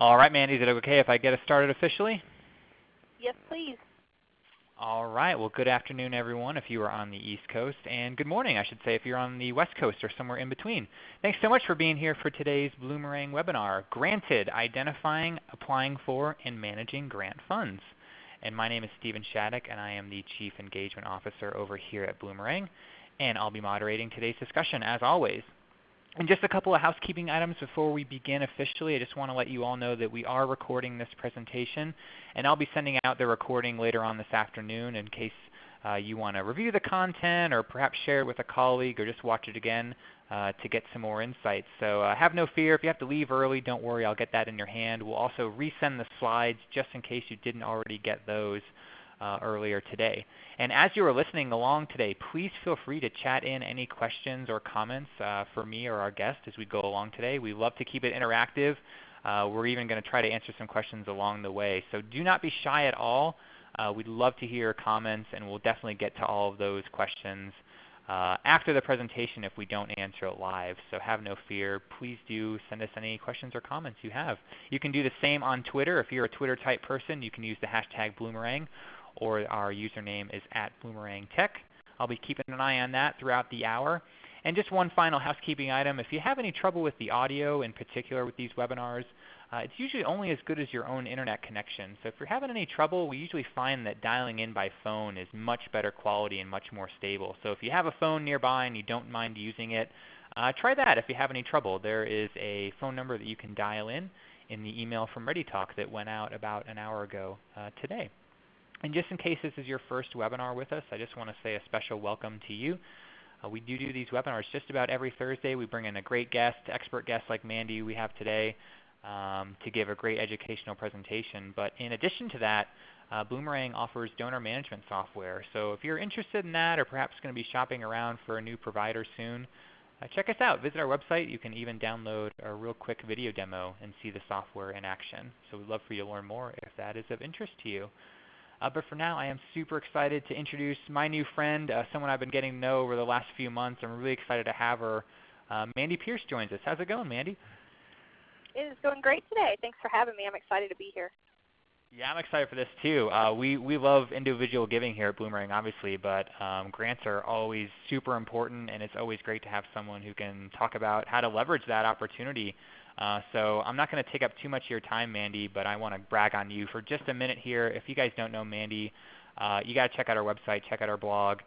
All right, Mandy, is it okay if I get us started officially? Yes, please. All right. Well, good afternoon, everyone, if you are on the East Coast, and good morning, I should say, if you're on the West Coast or somewhere in between. Thanks so much for being here for today's Bloomerang webinar, Granted, Identifying, Applying for, and Managing Grant Funds. And my name is Stephen Shattuck, and I am the Chief Engagement Officer over here at Bloomerang, and I'll be moderating today's discussion, as always. And just a couple of housekeeping items before we begin officially. I just want to let you all know that we are recording this presentation, and I'll be sending out the recording later on this afternoon in case you want to review the content or perhaps share it with a colleague or just watch it again to get some more insights. So have no fear. If you have to leave early, don't worry. I'll get that in your hand. We'll also resend the slides just in case you didn't already get those earlier today. And as you are listening along today, please feel free to chat in any questions or comments for me or our guest as we go along today. We love to keep it interactive. We're even going to try to answer some questions along the way. So do not be shy at all. We'd love to hear your comments, and we'll definitely get to all of those questions after the presentation if we don't answer it live. So have no fear. Please do send us any questions or comments you have. You can do the same on Twitter. If you're a Twitter type person, you can use the hashtag Bloomerang, or our username is @BloomerangTech. I'll be keeping an eye on that throughout the hour. And just one final housekeeping item. If you have any trouble with the audio, in particular with these webinars, it's usually only as good as your own internet connection. So if you're having any trouble, we usually find that dialing in by phone is much better quality and much more stable. So if you have a phone nearby and you don't mind using it, try that if you have any trouble. There is a phone number that you can dial in the email from ReadyTalk that went out about an hour ago today. And just in case this is your first webinar with us, I just want to say a special welcome to you. We do these webinars just about every Thursday. We bring in a great guest, expert guest like Mandy we have today, to give a great educational presentation. But in addition to that, Bloomerang offers donor management software. So if you're interested in that or perhaps going to be shopping around for a new provider soon, check us out. Visit our website. You can even download a real quick video demo and see the software in action. So we'd love for you to learn more if that is of interest to you. But for now, I am super excited to introduce my new friend, someone I've been getting to know over the last few months. I'm really excited to have her. Mandy Pearce joins us. How's it going, Mandy? It is going great today. Thanks for having me. I'm excited to be here. Yeah, I'm excited for this too. We love individual giving here at Bloomerang, obviously, but grants are always super important, and it's always great to have someone who can talk about how to leverage that opportunity. So I'm not going to take up too much of your time, Mandy, but I want to brag on you for just a minute here. If you guys don't know Mandy, you got to check out our website, check out our blog.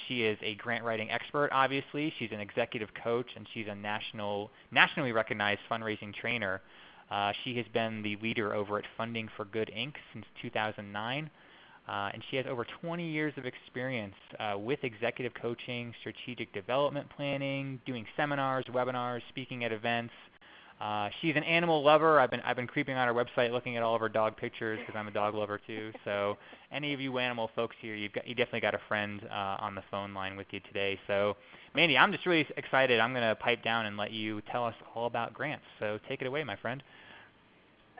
She is a grant writing expert, obviously. She's an executive coach, and she's a nationally recognized fundraising trainer. She has been the leader over at Funding for Good, Inc. since 2009. And she has over 20 years of experience with executive coaching, strategic development planning, doing seminars, webinars, speaking at events. She's an animal lover. I've been creeping on her website looking at all of her dog pictures because I'm a dog lover too. So any of you animal folks here, you definitely got a friend on the phone line with you today. So Mandy, I'm just really excited. I'm going to pipe down and let you tell us all about grants. So take it away, my friend.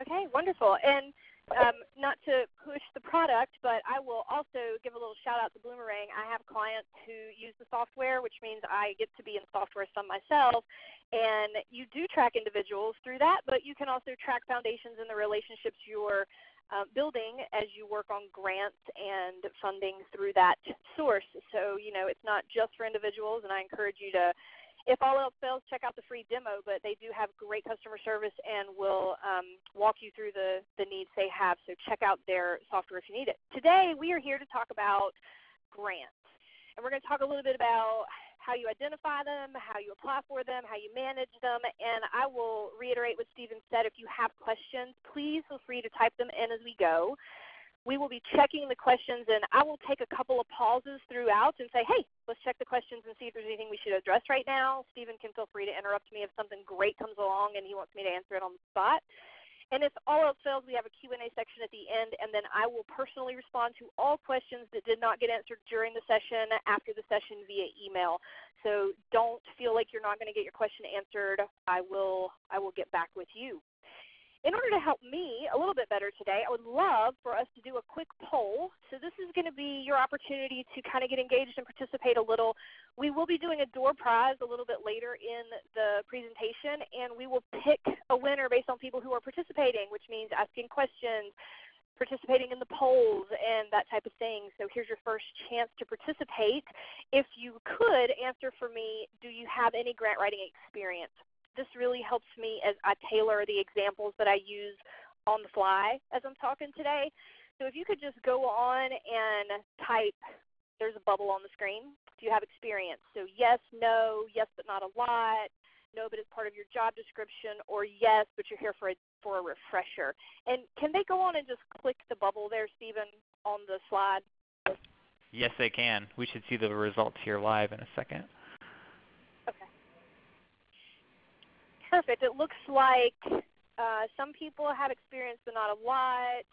Okay, wonderful. And not to push the product, but I will also give a little shout out to Bloomerang. I have clients who use the software, which means I get to be in software some myself. And you do track individuals through that, but you can also track foundations and the relationships you're building as you work on grants and funding through that source. So, it's not just for individuals, and I encourage you to, if all else fails, check out the free demo, but they do have great customer service and will walk you through the needs they have. So check out their software if you need it. Today, we are here to talk about grants. And we're going to talk a little bit about how you identify them, how you apply for them, how you manage them. And I will reiterate what Stephen said. If you have questions, please feel free to type them in as we go. We will be checking the questions, and I will take a couple of pauses throughout and say, hey, let's check the questions and see if there's anything we should address right now. Stephen can feel free to interrupt me if something great comes along and he wants me to answer it on the spot. And if all else fails, we have a Q&A section at the end, and then I will personally respond to all questions that did not get answered during the session after the session via email. So don't feel like you're not going to get your question answered. I will get back with you. in order to help me a little bit better today, I would love for us to do a quick poll. So this is going to be your opportunity to kind of get engaged and participate a little. We will be doing a door prize a little bit later in the presentation, and we will pick a winner based on people who are participating, which means asking questions, participating in the polls, and that type of thing. So here's your first chance to participate. If you could answer for me, do you have any grant writing experience? This really helps me as I tailor the examples that I use on the fly as I'm talking today. So if you could just go on and type, there's a bubble on the screen, do you have experience? So yes, no, yes but not a lot, no but it's part of your job description, or yes but you're here for a refresher. And can they go on and just click the bubble there, Stephen, on the slide? Yes, they can. We should see the results here live in a second. Okay. Perfect. It looks like some people have experience but not a lot.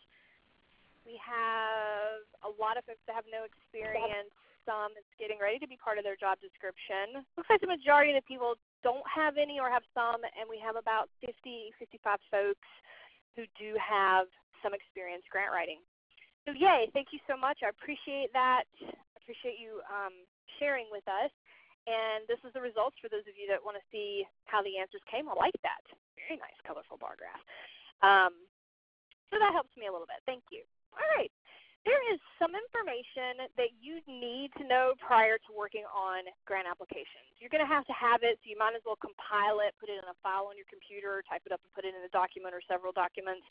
We have a lot of folks that have no experience. Some that's getting ready to be part of their job description. Looks like the majority of the people don't have any or have some, and we have about 50, 55 folks who do have some experience grant writing. So yay, thank you so much. I appreciate that. I appreciate you sharing with us. And this is the results for those of you that want to see how the answers came. I like that. Very nice, colorful bar graph. So that helps me a little bit. Thank you. All right. There is some information that you need to know prior to working on grant applications. You're going to have it, so you might as well compile it, put it in a file on your computer, type it up and put it in a document or several documents.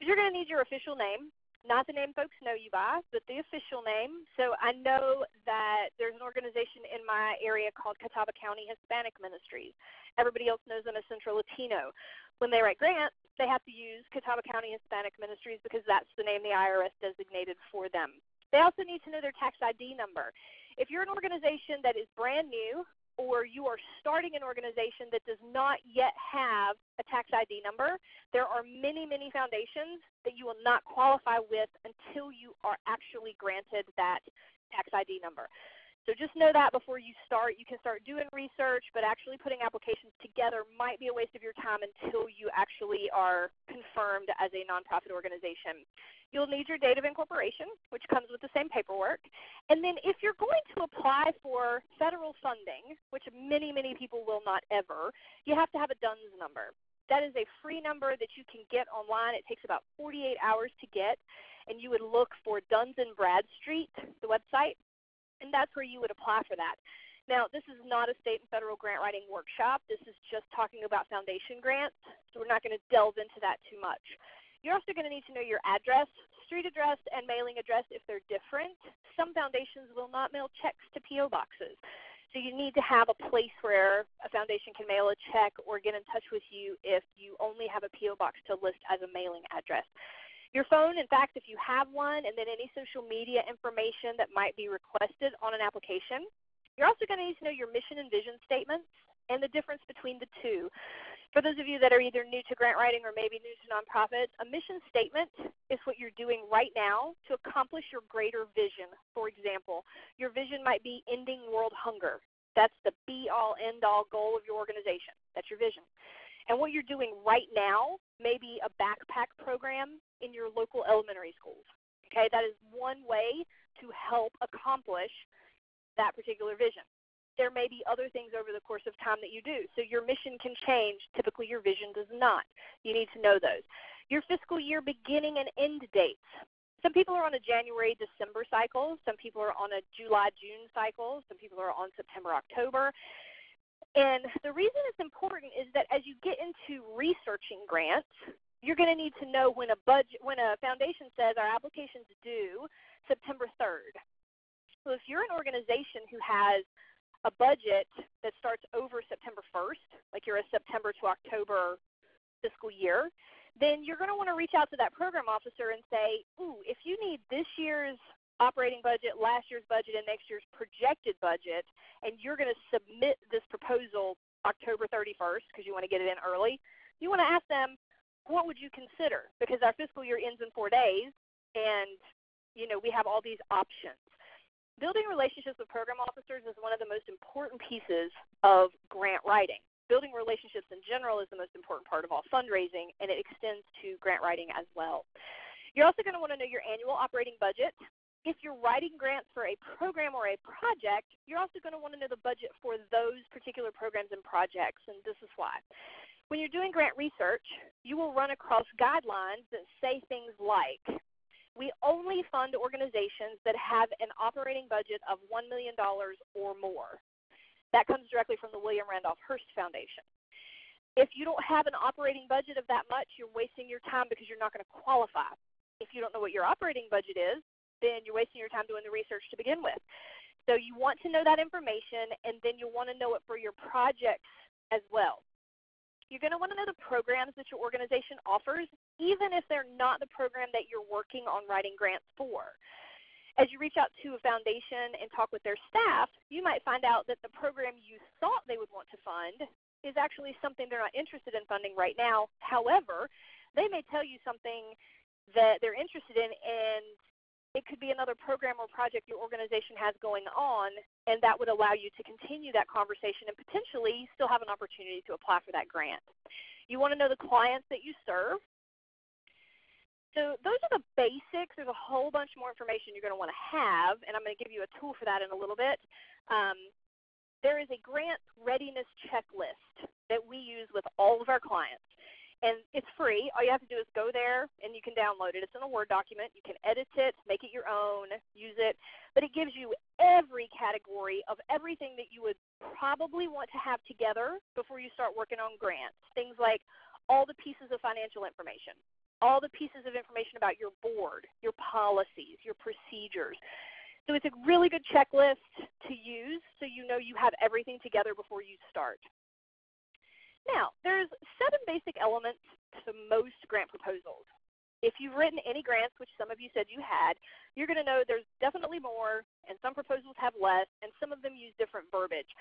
But you're going to need your official name. Not the name folks know you by, but the official name. So I know that there's an organization in my area called Catawba County Hispanic Ministries. Everybody else knows them as Central Latino. When they write grants, they have to use Catawba County Hispanic Ministries because that's the name the IRS designated for them. They also need to know their tax ID number. If you're an organization that is brand new, or you are starting an organization that does not yet have a tax ID number, there are many, many foundations that you will not qualify with until you are actually granted that tax ID number. So just know that before you start. You can start doing research, but actually putting applications together might be a waste of your time until you actually are confirmed as a nonprofit organization. You'll need your date of incorporation, which comes with the same paperwork. And then if you're going to apply for federal funding, which many, many people will not ever, you have to have a DUNS number. That is a free number that you can get online. It takes about 48 hours to get, and you would look for Duns & Bradstreet, the website, and that's where you would apply for that. Now, this is not a state and federal grant writing workshop. This is just talking about foundation grants, so we're not going to delve into that too much. You're also going to need to know your address, street address, and mailing address if they're different. Some foundations will not mail checks to P.O. boxes. So you need to have a place where a foundation can mail a check or get in touch with you if you only have a P.O. box to list as a mailing address. Your phone, in fact, if you have one, and then any social media information that might be requested on an application. You're also going to need to know your mission and vision statements and the difference between the two. For those of you that are either new to grant writing or maybe new to nonprofits, a mission statement is what you're doing right now to accomplish your greater vision. For example, your vision might be ending world hunger. That's the be-all, end-all goal of your organization. That's your vision. And what you're doing right now may be a backpack program in your local elementary schools. Okay, that is one way to help accomplish that particular vision. There may be other things over the course of time that you do. So your mission can change. Typically your vision does not. You need to know those. Your fiscal year beginning and end dates. Some people are on a January-December cycle. Some people are on a July-June cycle. Some people are on September-October. And the reason it's important is that as you get into researching grants, you're going to need to know when a foundation says our application's due September 3rd. So if you're an organization who has a budget that starts over September 1st, like you're a September to October fiscal year, then you're going to want to reach out to that program officer and say, ooh, if you need this year's operating budget, last year's budget, and next year's projected budget, and you're going to submit this proposal October 31st because you want to get it in early, you want to ask them, what would you consider? Because our fiscal year ends in 4 days, and we have all these options. Building relationships with program officers is one of the most important pieces of grant writing. building relationships in general is the most important part of all fundraising, and it extends to grant writing as well. You're also going to want to know your annual operating budget. If you're writing grants for a program or a project, you're also going to want to know the budget for those particular programs and projects, and this is why. When you're doing grant research, you will run across guidelines that say things like, we only fund organizations that have an operating budget of $1 million or more. That comes directly from the William Randolph Hearst Foundation. If you don't have an operating budget of that much, you're wasting your time because you're not going to qualify. If you don't know what your operating budget is, then you're wasting your time doing the research to begin with. So you want to know that information, and then you'll want to know it for your projects as well. You're going to want to know the programs that your organization offers, even if they're not the program that you're working on writing grants for. As you reach out to a foundation and talk with their staff, you might find out that the program you thought they would want to fund is actually something they're not interested in funding right now. However, they may tell you something that they're interested in, and it could be another program or project your organization has going on, and that would allow you to continue that conversation and potentially still have an opportunity to apply for that grant. You want to know the clients that you serve. So those are the basics. There's a whole bunch more information you're going to want to have, and I'm going to give you a tool for that in a little bit. There is a grant readiness checklist that we use with all of our clients. And it's free. All you have to do is go there, and you can download it. It's in a Word document. You can edit it, make it your own, use it. But it gives you every category of everything that you would probably want to have together before you start working on grants. Things like all the pieces of financial information, all the pieces of information about your board, your policies, your procedures. So it's a really good checklist to use so you know you have everything together before you start. Now, there's 7 basic elements to most grant proposals. If you've written any grants, which some of you said you had, you're going to know there's definitely more, and some proposals have less, and some of them use different verbiage.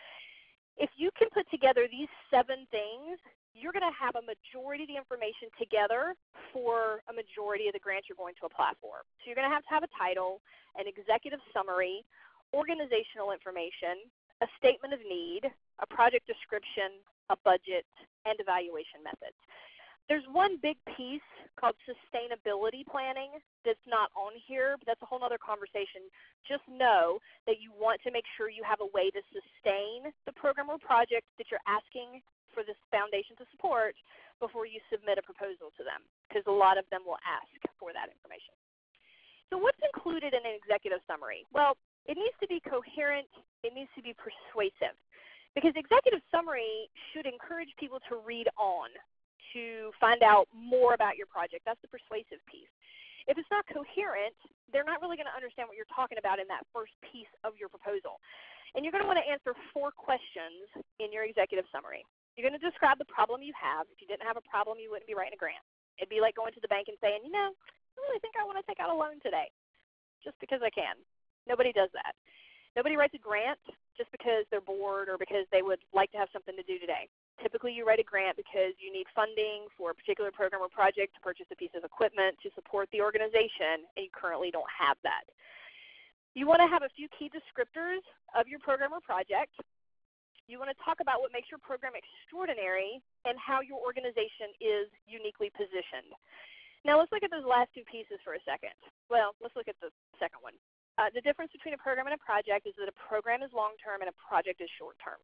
If you can put together these 7 things, you're going to have a majority of the information together for a majority of the grants you're going to apply for. So you're going to have a title, an executive summary, organizational information, a statement of need, a project description, a budget, and evaluation methods. There's one big piece called sustainability planning that's not on here, but that's a whole other conversation. Just know that you want to make sure you have a way to sustain the program or project that you're asking for this foundation to support before you submit a proposal to them, because a lot of them will ask for that information. So what's included in an executive summary? Well, it needs to be coherent. It needs to be persuasive. Because executive summary should encourage people to read on, to find out more about your project. That's the persuasive piece. If it's not coherent, they're not really going to understand what you're talking about in that first piece of your proposal. And you're going to want to answer 4 questions in your executive summary. You're going to describe the problem you have. If you didn't have a problem, you wouldn't be writing a grant. It'd be like going to the bank and saying, you know, I really think I want to take out a loan today just because I can. Nobody does that. Nobody writes a grant just because they're bored or because they would like to have something to do today. Typically, you write a grant because you need funding for a particular program or project to purchase a piece of equipment to support the organization, and you currently don't have that. You want to have a few key descriptors of your program or project. You want to talk about what makes your program extraordinary and how your organization is uniquely positioned. Now, let's look at those last 2 pieces for a second. Well, let's look at the second one. The difference between a program and a project is that a program is long-term and a project is short-term.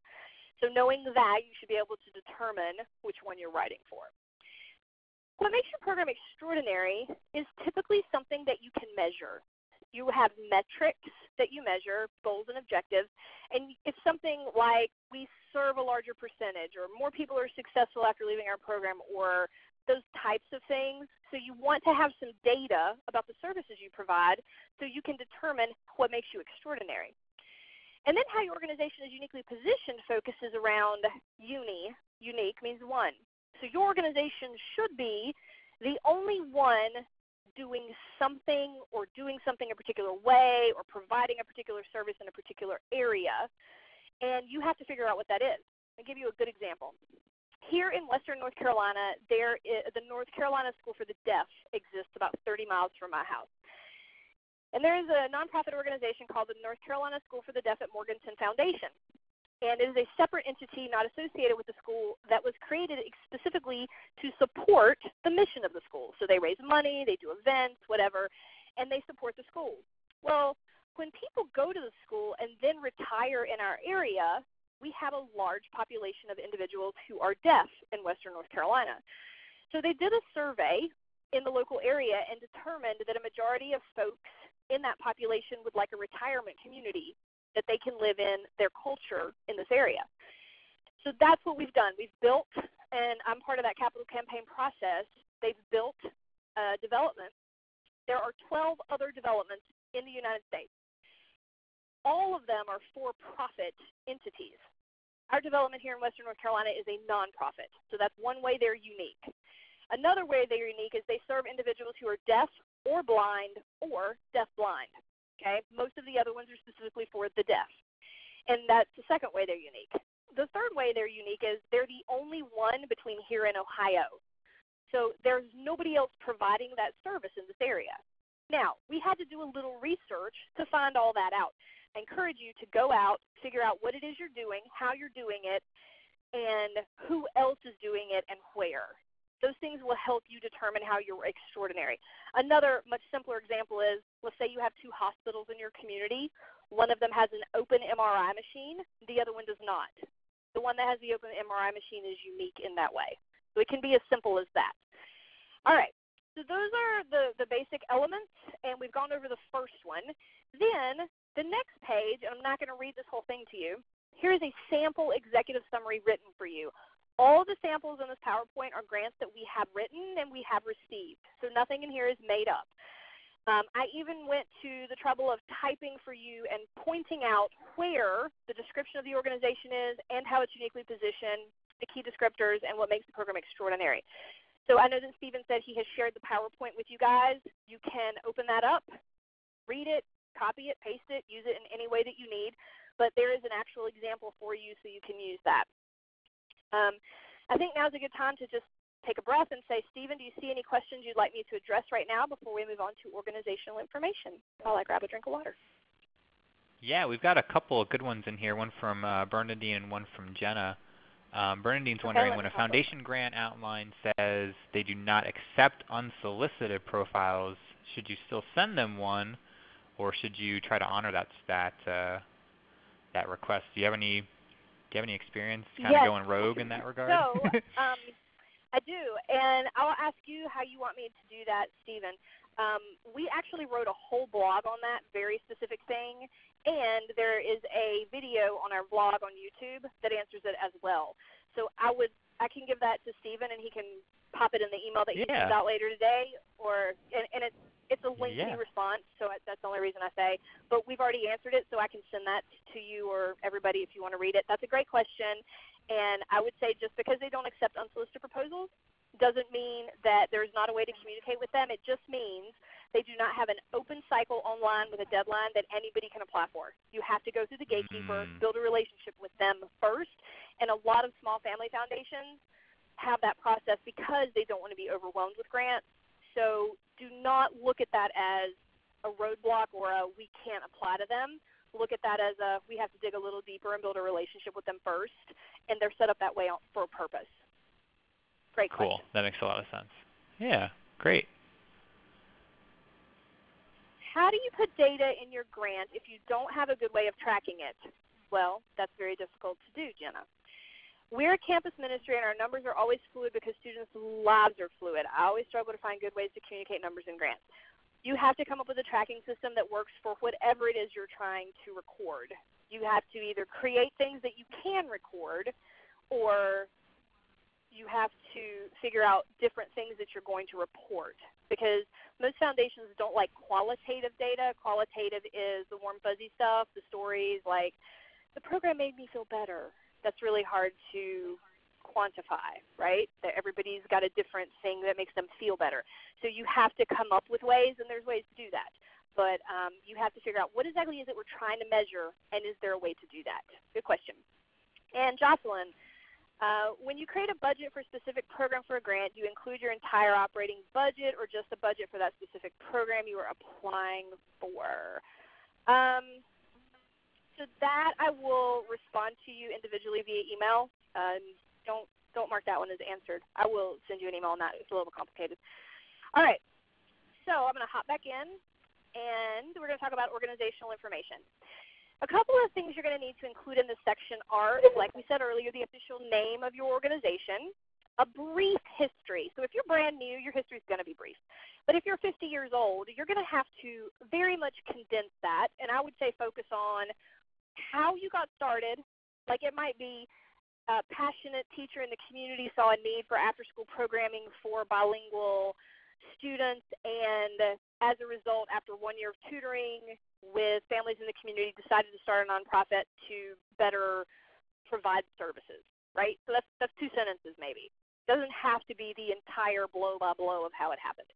So knowing that, you should be able to determine which one you're writing for. What makes your program extraordinary is typically something that you can measure. You have metrics that you measure, goals and objectives, and it's something like we serve a larger percentage, or more people are successful after leaving our program, or those types of things. So you want to have some data about the services you provide so you can determine what makes you extraordinary. And then how your organization is uniquely positioned focuses around unique means one. So your organization should be the only one doing something or doing something a particular way or providing a particular service in a particular area, and you have to figure out what that is. I'll give you a good example. Here in Western North Carolina, the North Carolina School for the Deaf exists about 30 miles from my house. And there is a nonprofit organization called the North Carolina School for the Deaf at Morganton Foundation. And it is a separate entity not associated with the school that was created specifically to support the mission of the school. So they raise money, they do events, whatever, and they support the school. Well, when people go to the school and then retire in our area, we have a large population of individuals who are deaf in Western North Carolina. So they did a survey in the local area and determined that a majority of folks in that population would like a retirement community that they can live in their culture in this area. So that's what we've done. We've built, and I'm part of that capital campaign process, they've built development. There are 12 other developments in the United States. All of them are for-profit entities. Our development here in Western North Carolina is a nonprofit, so that's one way they're unique. Another way they're unique is they serve individuals who are deaf or blind or deaf-blind. Okay? Most of the other ones are specifically for the deaf, and that's the second way they're unique. The third way they're unique is they're the only one between here and Ohio. So there's nobody else providing that service in this area. Now, we had to do a little research to find all that out. I encourage you to go out, figure out what it is you're doing, how you're doing it, and who else is doing it and where. Those things will help you determine how you're extraordinary. Another much simpler example is, let's say you have two hospitals in your community. One of them has an open MRI machine. The other one does not. The one that has the open MRI machine is unique in that way. So it can be as simple as that. All right. So those are the basic elements, and we've gone over the first one. Then the next page, and I'm not going to read this whole thing to you, here's a sample executive summary written for you. All the samples in this PowerPoint are grants that we have written and we have received. So nothing in here is made up. I even went to the trouble of typing for you and pointing out where the description of the organization is and how it's uniquely positioned, the key descriptors, and what makes the program extraordinary. So I know that Stephen said he has shared the PowerPoint with you guys. You can open that up, read it, copy it, paste it, use it in any way that you need. But there is an actual example for you so you can use that. I think now is a good time to just take a breath and say, Stephen, do you see any questions you'd like me to address right now before we move on to organizational information while I grab a drink of water? Yeah, we've got a couple of good ones in here, one from Bernadine and one from Jenna. Bernadine's wondering, when a foundation grant outline says they do not accept unsolicited profiles, should you still send them one, or should you try to honor that request? Do you have any experience kind of going rogue in that regard? So, I do, and I'll ask you how you want me to do that, Stephen. We actually wrote a whole blog on that very specific thing, and there is a video on our blog on YouTube that answers it as well. So I can give that to Stephen, and he can pop it in the email that he sends out later today, and it's a lengthy response, so that's the only reason I say. But we've already answered it, so I can send that to you or everybody if you want to read it. That's a great question, and I would say just because they don't accept unsolicited proposals doesn't mean that there's not a way to communicate with them. It just means they do not have an open cycle online with a deadline that anybody can apply for. You have to go through the gatekeeper, build a relationship with them first, and a lot of small family foundations have that process because they don't want to be overwhelmed with grants. So do not look at that as a roadblock or we can't apply to them. Look at that as we have to dig a little deeper and build a relationship with them first, and they're set up that way for a purpose. Great question. Cool. That makes a lot of sense. Yeah, great. How do you put data in your grant if you don't have a good way of tracking it? Well, that's very difficult to do, Jenna. We're a campus ministry, and our numbers are always fluid because students' lives are fluid. I always struggle to find good ways to communicate numbers in grants. You have to come up with a tracking system that works for whatever it is you're trying to record. You have to either create things that you can record, or you have to figure out different things that you're going to report, because most foundations don't like qualitative data. Qualitative is the warm, fuzzy stuff, the stories like, the program made me feel better. That's really hard to quantify, right? That everybody's got a different thing that makes them feel better. So you have to come up with ways, and there's ways to do that. But you have to figure out what exactly is it we're trying to measure, and is there a way to do that? Good question. And Jocelyn, when you create a budget for a specific program for a grant, do you include your entire operating budget or just the budget for that specific program you are applying for? So that I will respond to you individually via email. Don't mark that one as answered. I will send you an email on that. It's a little complicated. All right. So I'm going to hop back in, and we're going to talk about organizational information. A couple of things you're going to need to include in this section are, like we said earlier, the official name of your organization, a brief history. So if you're brand new, your history is going to be brief. But if you're 50 years old, you're going to have to very much condense that, and I would say focus on how you got started. Like it might be a passionate teacher in the community saw a need for after-school programming for bilingual students, and as a result, after 1 year of tutoring with families in the community, decided to start a nonprofit to better provide services, right? So that's two sentences maybe. It doesn't have to be the entire blow-by-blow of how it happened.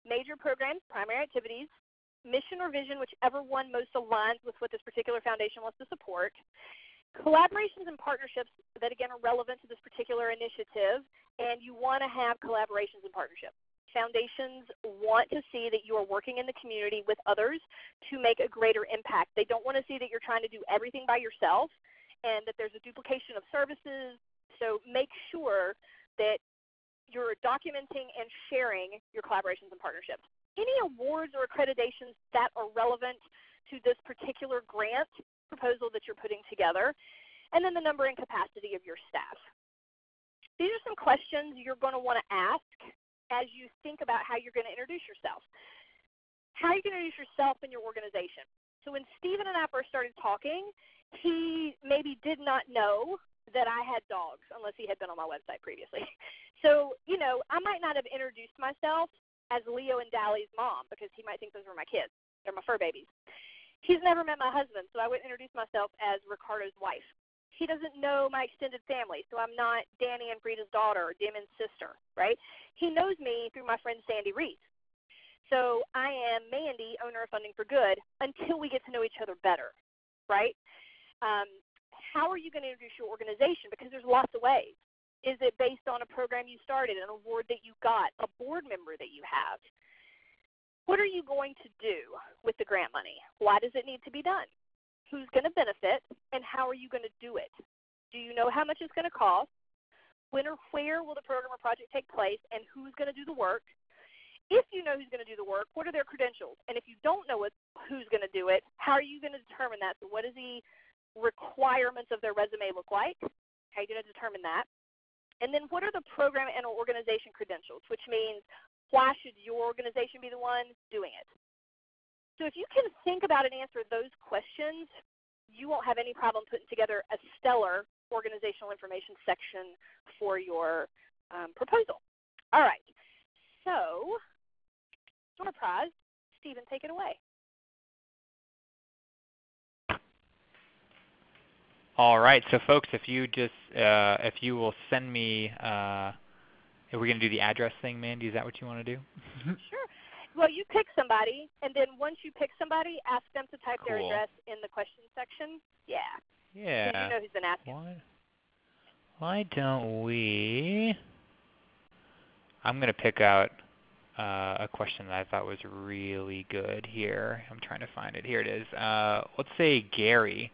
Major programs, primary activities, mission or vision, whichever one most aligns with what this particular foundation wants to support. Collaborations and partnerships that, again, are relevant to this particular initiative, and you want to have collaborations and partnerships. Foundations want to see that you are working in the community with others to make a greater impact. They don't want to see that you're trying to do everything by yourself and that there's a duplication of services. So make sure that you're documenting and sharing your collaborations and partnerships. Any awards or accreditations that are relevant to this particular grant proposal that you're putting together, and then the number and capacity of your staff. These are some questions you're going to want to ask as you think about how you're going to introduce yourself. How are you going to introduce yourself and your organization? So when Stephen and I first started talking, he maybe did not know that I had dogs unless he had been on my website previously. So, I might not have introduced myself as Leo and Dallie's mom because he might think those were my kids. They're my fur babies. He's never met my husband, so I wouldn't introduce myself as Ricardo's wife. He doesn't know my extended family, so I'm not Danny and Frida's daughter or Damon's sister, right? He knows me through my friend Sandy Reed. So I am Mandy, owner of Funding for Good, until we get to know each other better, right? How are you going to introduce your organization? Because there's lots of ways. Is it based on a program you started, an award that you got, a board member that you have? What are you going to do with the grant money? Why does it need to be done? Who's going to benefit, and how are you going to do it? Do you know how much it's going to cost? When or where will the program or project take place, and who's going to do the work? If you know who's going to do the work, what are their credentials? And if you don't know who's going to do it, how are you going to determine that? So what does the requirements of their resume look like? How are you going to determine that? And then what are the program and organization credentials, which means why should your organization be the one doing it? So if you can think about and answer those questions, you won't have any problem putting together a stellar organizational information section for your proposal. All right. So, door prize, Stephen, take it away. All right, so folks, if you will send me, are we going to do the address thing, Mandy? Is that what you want to do? Sure. Well, you pick somebody, and then once you pick somebody, ask them to type their address in the question section. Yeah. Yeah. So you know who's been asking. Why don't we? I'm going to pick out a question that I thought was really good here. I'm trying to find it. Here it is. Let's say Gary.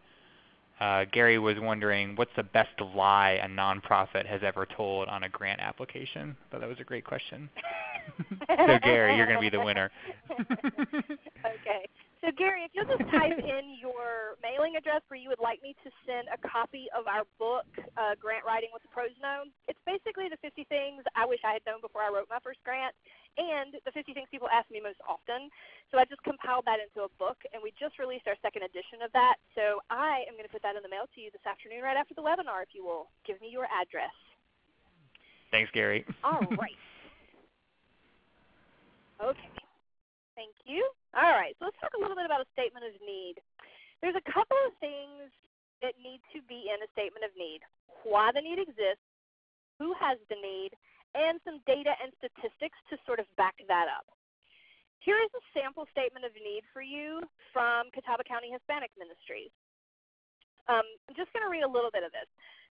Gary was wondering, what's the best lie a nonprofit has ever told on a grant application? I thought that was a great question. So Gary, you're going to be the winner. Okay. So Gary, if you'll just type in your mailing address where you would like me to send a copy of our book, Grant Writing with the Pros Know. It's basically the 50 things I wish I had known before I wrote my first grant, and the 50 things people ask me most often. So I just compiled that into a book, and we just released our second edition of that. So I am going to put that in the mail to you this afternoon right after the webinar if you will give me your address. Thanks, Gary. All right. Okay. Thank you. All right, so let's talk a little bit about a statement of need. There's a couple of things that need to be in a statement of need. Why the need exists, who has the need, and some data and statistics to sort of back that up. Here is a sample statement of need for you from Catawba County Hispanic Ministries. I'm just going to read a little bit of this.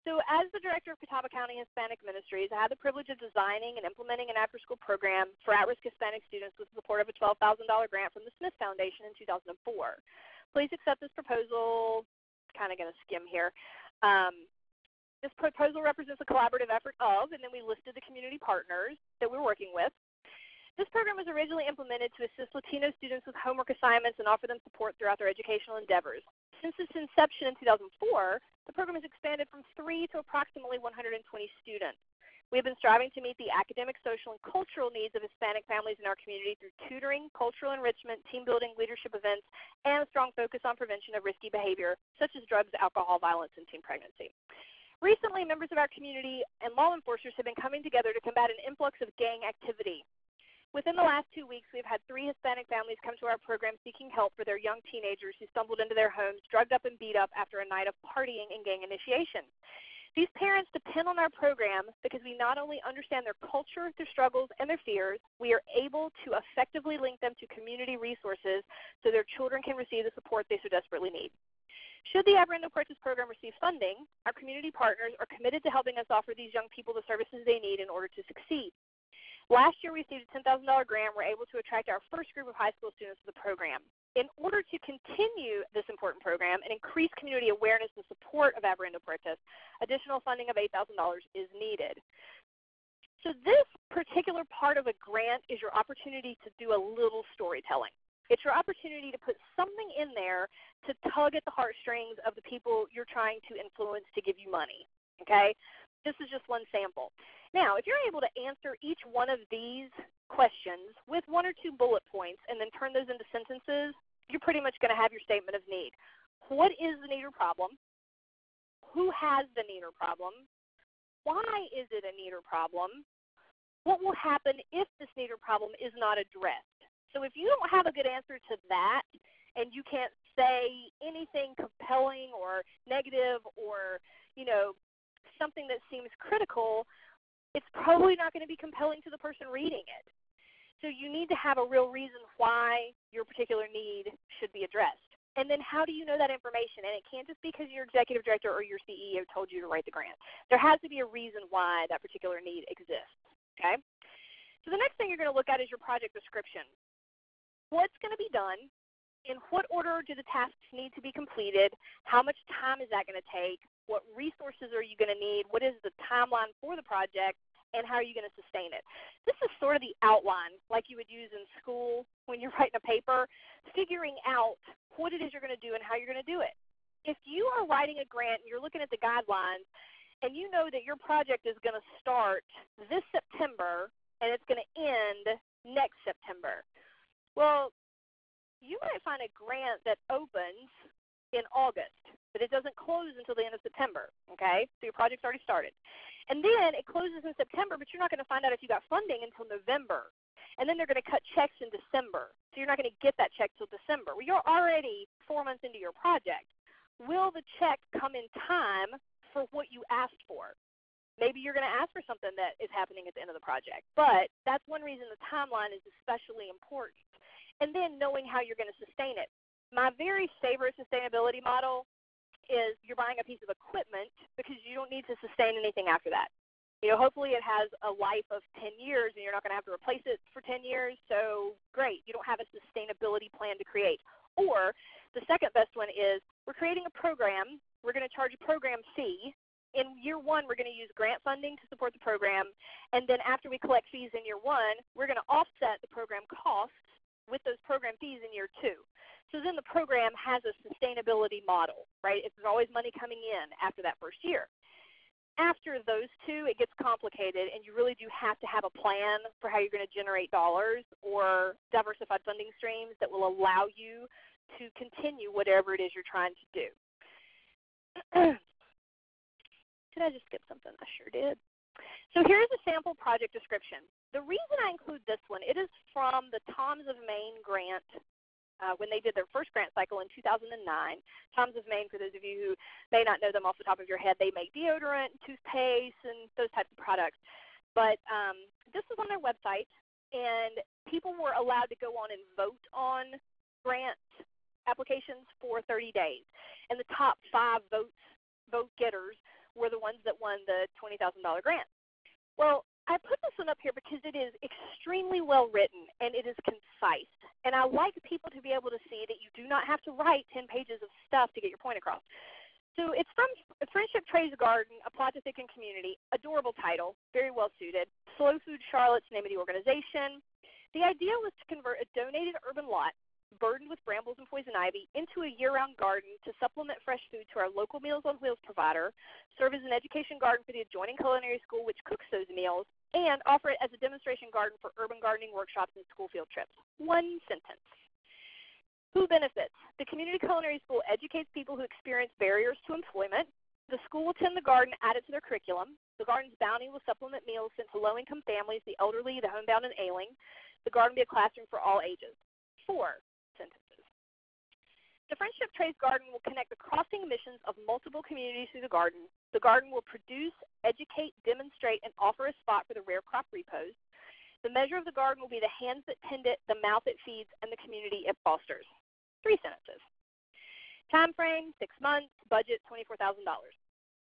So as the director of Catawba County Hispanic Ministries, I had the privilege of designing and implementing an after-school program for at-risk Hispanic students with the support of a $12,000 grant from the Smith Foundation in 2004. Please accept this proposal. Kind of going to skim here. This proposal represents a collaborative effort of, and then we listed the community partners that we're working with. This program was originally implemented to assist Latino students with homework assignments and offer them support throughout their educational endeavors. Since its inception in 2004, the program has expanded from 3 to approximately 120 students. We have been striving to meet the academic, social, and cultural needs of Hispanic families in our community through tutoring, cultural enrichment, team building, leadership events, and a strong focus on prevention of risky behavior such as drugs, alcohol, violence, and teen pregnancy. Recently, members of our community and law enforcers have been coming together to combat an influx of gang activity. Within the last 2 weeks, we've had 3 Hispanic families come to our program seeking help for their young teenagers who stumbled into their homes, drugged up and beat up after a night of partying and gang initiation. These parents depend on our program because we not only understand their culture, their struggles, and their fears, we are able to effectively link them to community resources so their children can receive the support they so desperately need. Should the Abriendo Purchase Program receive funding, our community partners are committed to helping us offer these young people the services they need in order to succeed. Last year, we received a $10,000 grant. We're able to attract our first group of high school students to the program. In order to continue this important program and increase community awareness and support of Abriendo Purchase, additional funding of $8,000 is needed. So this particular part of a grant is your opportunity to do a little storytelling. It's your opportunity to put something in there to tug at the heartstrings of the people you're trying to influence to give you money, okay? This is just one sample. Now, if you're able to answer each one of these questions with 1 or 2 bullet points and then turn those into sentences, you're pretty much going to have your statement of need. What is the need or problem? Who has the need or problem? Why is it a need or problem? What will happen if this need or problem is not addressed? So if you don't have a good answer to that and you can't say anything compelling or negative or, something that seems critical, it's probably not going to be compelling to the person reading it. So you need to have a real reason why your particular need should be addressed. And then how do you know that information? And it can't just be because your executive director or your CEO told you to write the grant. There has to be a reason why that particular need exists, okay? So the next thing you're going to look at is your project description. What's going to be done? In what order do the tasks need to be completed? How much time is that going to take? What resources are you going to need? What is the timeline for the project? And how are you going to sustain it? This is sort of the outline like you would use in school when you're writing a paper, figuring out what it is you're going to do and how you're going to do it. If you are writing a grant and you're looking at the guidelines and you know that your project is going to start this September and it's going to end next September, well, you might find a grant that opens in August, but it doesn't close until the end of September, okay? So your project's already started. And then it closes in September, but you're not going to find out if you got funding until November. And then they're going to cut checks in December. So you're not going to get that check till December. Well, you're already 4 months into your project. Will the check come in time for what you asked for? Maybe you're going to ask for something that is happening at the end of the project. But that's one reason the timeline is especially important. And then knowing how you're going to sustain it. My very favorite sustainability model is you're buying a piece of equipment because you don't need to sustain anything after that. Hopefully it has a life of 10 years and you're not going to have to replace it for 10 years. So great, you don't have a sustainability plan to create. Or the second best one is we're creating a program. We're going to charge a program fee. In year 1, we're going to use grant funding to support the program. And then after we collect fees in year 1, we're going to offset the program costs with those program fees in year 2. So then the program has a sustainability model, right? There's always money coming in after that first year. After those 2, it gets complicated, and you really do have to have a plan for how you're going to generate dollars or diversified funding streams that will allow you to continue whatever it is you're trying to do. Did I just skip something? I sure did. So here's a sample project description. The reason I include this one, it is from the Toms of Maine grant when they did their first grant cycle in 2009. Toms of Maine, for those of you who may not know them off the top of your head, they make deodorant, toothpaste, and those types of products. But this was on their website, and people were allowed to go on and vote on grant applications for 30 days. And the top 5 vote getters were the ones that won the $20,000 grant. Well, I put this one up here because it is extremely well written and it is concise. And I like people to be able to see that you do not have to write 10 pages of stuff to get your point across. So it's from Friendship Trays Garden, a Plot to Thicken Community. Adorable title, very well suited. Slow Food Charlotte's the name of the organization. The idea was to convert a donated urban lot burdened with brambles and poison ivy into a year-round garden to supplement fresh food to our local Meals on Wheels provider, serve as an education garden for the adjoining culinary school which cooks those meals, and offer it as a demonstration garden for urban gardening workshops and school field trips. One sentence. Who benefits? The community culinary school educates people who experience barriers to employment. The school will tend the garden added to their curriculum. The garden's bounty will supplement meals sent to low-income families, the elderly, the homebound, and ailing. The garden will be a classroom for all ages. 4 sentences. The Friendship Trays Garden will connect the crossing missions of multiple communities through the garden. The garden will produce, educate, demonstrate, and offer a spot for the rare crop repos. The measure of the garden will be the hands that tend it, the mouth it feeds, and the community it fosters. 3 sentences. Time frame, 6 months. Budget, $24,000.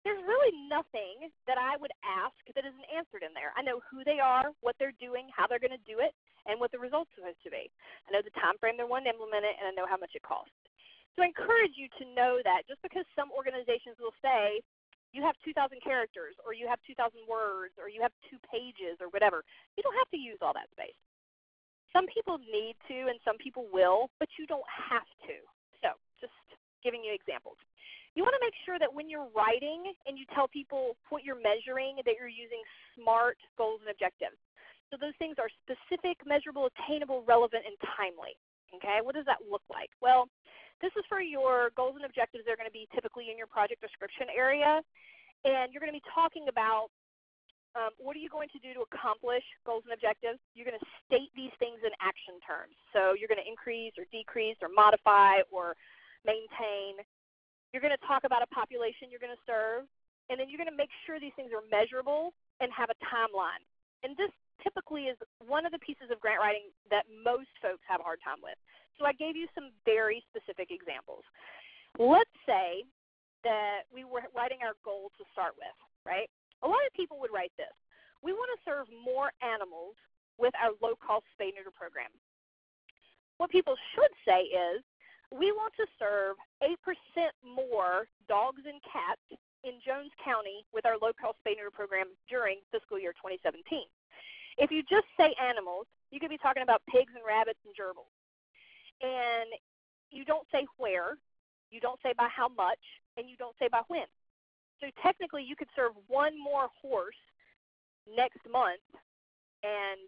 There's really nothing that I would ask that isn't answered in there. I know who they are, what they're doing, how they're going to do it, and what the result's supposed to be. I know the time frame they're wanting to implement it, and I know how much it costs. So I encourage you to know that just because some organizations will say you have 2,000 characters or you have 2,000 words or you have 2 pages or whatever, you don't have to use all that space. Some people need to and some people will, but you don't have to. So just giving you examples. You want to make sure that when you're writing and you tell people what you're measuring, that you're using SMART goals and objectives. So those things are specific, measurable, attainable, relevant, and timely. Okay, what does that look like? Well, this is for your goals and objectives. They're going to be typically in your project description area, and you're going to be talking about what are you going to do to accomplish goals and objectives. You're going to state these things in action terms. So you're going to increase or decrease or modify or maintain. You're going to talk about a population you're going to serve, and then you're going to make sure these things are measurable and have a timeline. And this typically is one of the pieces of grant writing that most folks have a hard time with. So I gave you some very specific examples. Let's say that we were writing our goal to start with, right? A lot of people would write this. We want to serve more animals with our low-cost spay-neuter program. What people should say is, we want to serve 8% more dogs and cats in Jones County with our low-cost spay-neuter program during fiscal year 2017. If you just say animals, you could be talking about pigs and rabbits and gerbils. And you don't say where, you don't say by how much, and you don't say by when. So technically you could serve 1 more horse next month, and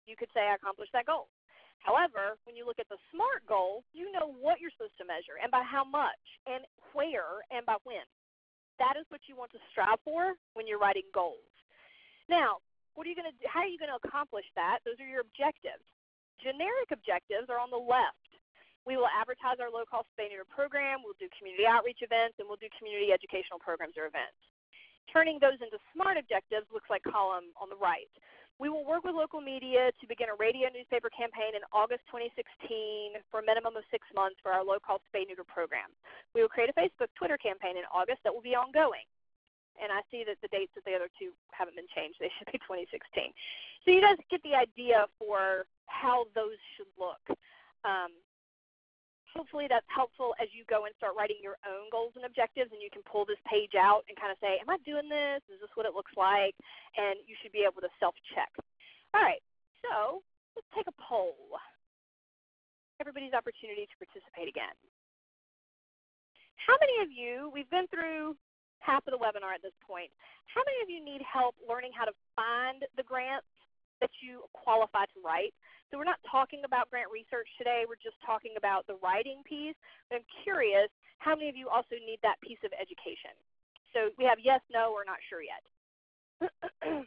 you could say I accomplished that goal. However, when you look at the SMART goal, you know what you're supposed to measure and by how much and where and by when. That is what you want to strive for when you're writing goals. Now, what are you going to do? How are you going to accomplish that? Those are your objectives. Generic objectives are on the left. We will advertise our low-cost spay-neuter program, we'll do community outreach events, and we'll do community educational programs or events. Turning those into SMART objectives looks like column on the right. We will work with local media to begin a radio newspaper campaign in August 2016 for a minimum of 6 months for our low-cost spay-neuter program. We will create a Facebook, Twitter campaign in August that will be ongoing. And I see that the dates of the other 2 haven't been changed. They should be 2016. So you guys get the idea for how those should look. Hopefully that's helpful as you go and start writing your own goals and objectives, and you can pull this page out and kind of say, am I doing this? Is this what it looks like? And you should be able to self-check. All right, so let's take a poll. Everybody's opportunity to participate again. How many of you, we've been through half of the webinar at this point, how many of you need help learning how to find the grants that you qualify to write? So we're not talking about grant research today. We're just talking about the writing piece. But I'm curious, how many of you also need that piece of education? So we have yes, no, or not sure yet. And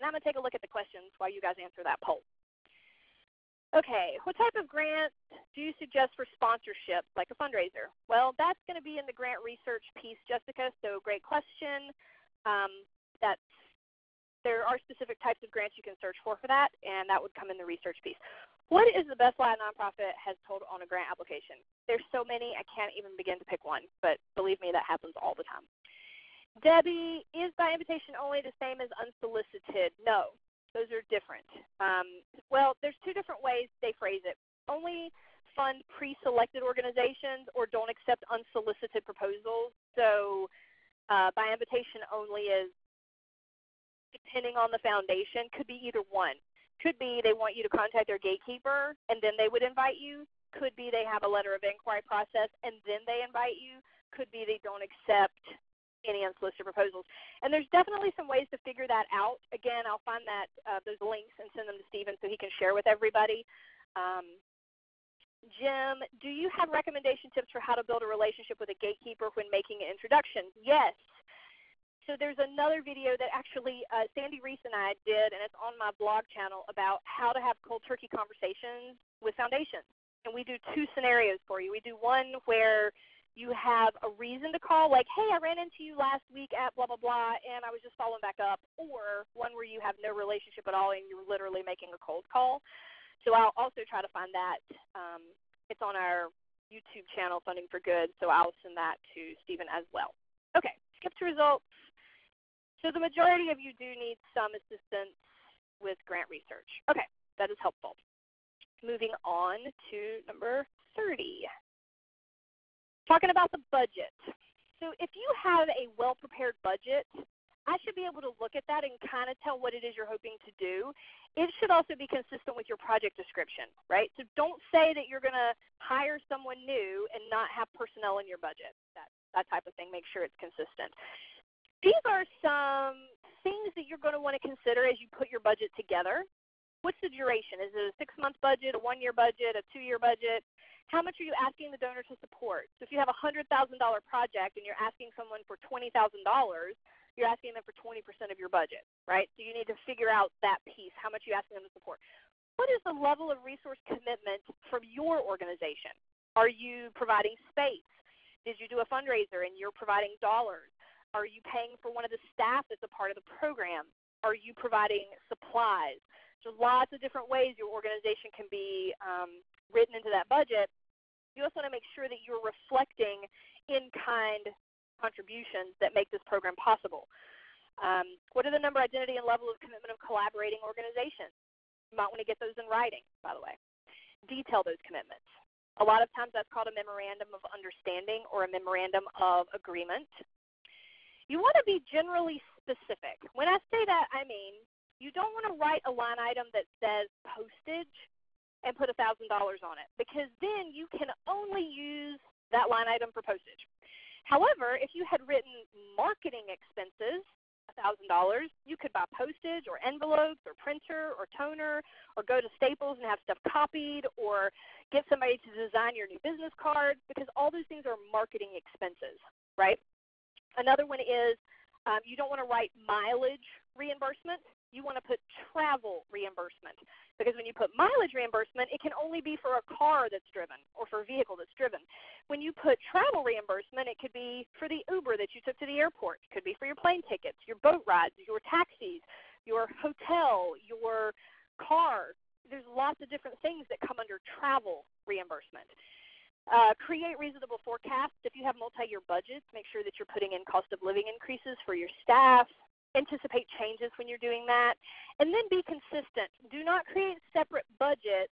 I'm going to take a look at the questions while you guys answer that poll. Okay, what type of grant do you suggest for sponsorship, like a fundraiser? Well, that's going to be in the grant research piece, Jessica, so great question. There are specific types of grants you can search for that, and that would come in the research piece. What is the best lie a nonprofit has told on a grant application? There's so many, I can't even begin to pick one, but believe me, that happens all the time. Debbie, is by invitation only the same as unsolicited? No, those are different. Well, there's two different ways they phrase it. Only fund pre-selected organizations or don't accept unsolicited proposals. So by invitation only is, depending on the foundation, could be either one. Could be they want you to contact their gatekeeper and then they would invite you. Could be they have a letter of inquiry process and then they invite you. Could be they don't accept any unsolicited proposals. And there's definitely some ways to figure that out. Again, I'll find that those links and send them to Stephen so he can share with everybody. Jim, do you have recommendation tips for how to build a relationship with a gatekeeper when making an introduction? Yes. So there's another video that actually Sandy Reese and I did, and it's on my blog channel, about how to have cold turkey conversations with foundations. And we do two scenarios for you. We do one where you have a reason to call, like, hey, I ran into you last week at blah, blah, blah, and I was just following back up, or one where you have no relationship at all and you're literally making a cold call. So I'll also try to find that. It's on our YouTube channel, Funding for Good, so I'll send that to Stephen as well. Okay, skip to results. So the majority of you do need some assistance with grant research. Okay, that is helpful. Moving on to number 30. Talking about the budget. So if you have a well-prepared budget, I should be able to look at that and kind of tell what it is you're hoping to do. It should also be consistent with your project description, right? So don't say that you're going to hire someone new and not have personnel in your budget. That type of thing. Make sure it's consistent. These are some things that you're going to want to consider as you put your budget together. What's the duration? Is it a 6-month budget, a 1-year budget, a 2-year budget? How much are you asking the donor to support? So if you have a $100,000 project and you're asking someone for $20,000, you're asking them for 20% of your budget, right? So you need to figure out that piece, how much you're asking them to support. What is the level of resource commitment from your organization? Are you providing space? Did you do a fundraiser and you're providing dollars? Are you paying for one of the staff that's a part of the program? Are you providing supplies? So lots of different ways your organization can be written into that budget. You also want to make sure that you're reflecting in-kind contributions that make this program possible. What are the number, identity, and level of commitment of collaborating organizations? You might want to get those in writing, by the way. Detail those commitments. A lot of times that's called a memorandum of understanding or a memorandum of agreement. You want to be generally specific. When I say that, I mean you don't want to write a line item that says postage and put $1,000 on it, because then you can only use that line item for postage. However, if you had written marketing expenses, $1,000, you could buy postage or envelopes or printer or toner or go to Staples and have stuff copied or get somebody to design your new business card, because all those things are marketing expenses, right? Another one is you don't want to write mileage reimbursement. You want to put travel reimbursement, because when you put mileage reimbursement, it can only be for a car that's driven or for a vehicle that's driven. When you put travel reimbursement, it could be for the Uber that you took to the airport. It could be for your plane tickets, your boat rides, your taxis, your hotel, your car. There's lots of different things that come under travel reimbursement. Create reasonable forecasts. If you have multi-year budgets, make sure that you're putting in cost of living increases for your staff. Anticipate changes when you're doing that. And then be consistent. Do not create separate budgets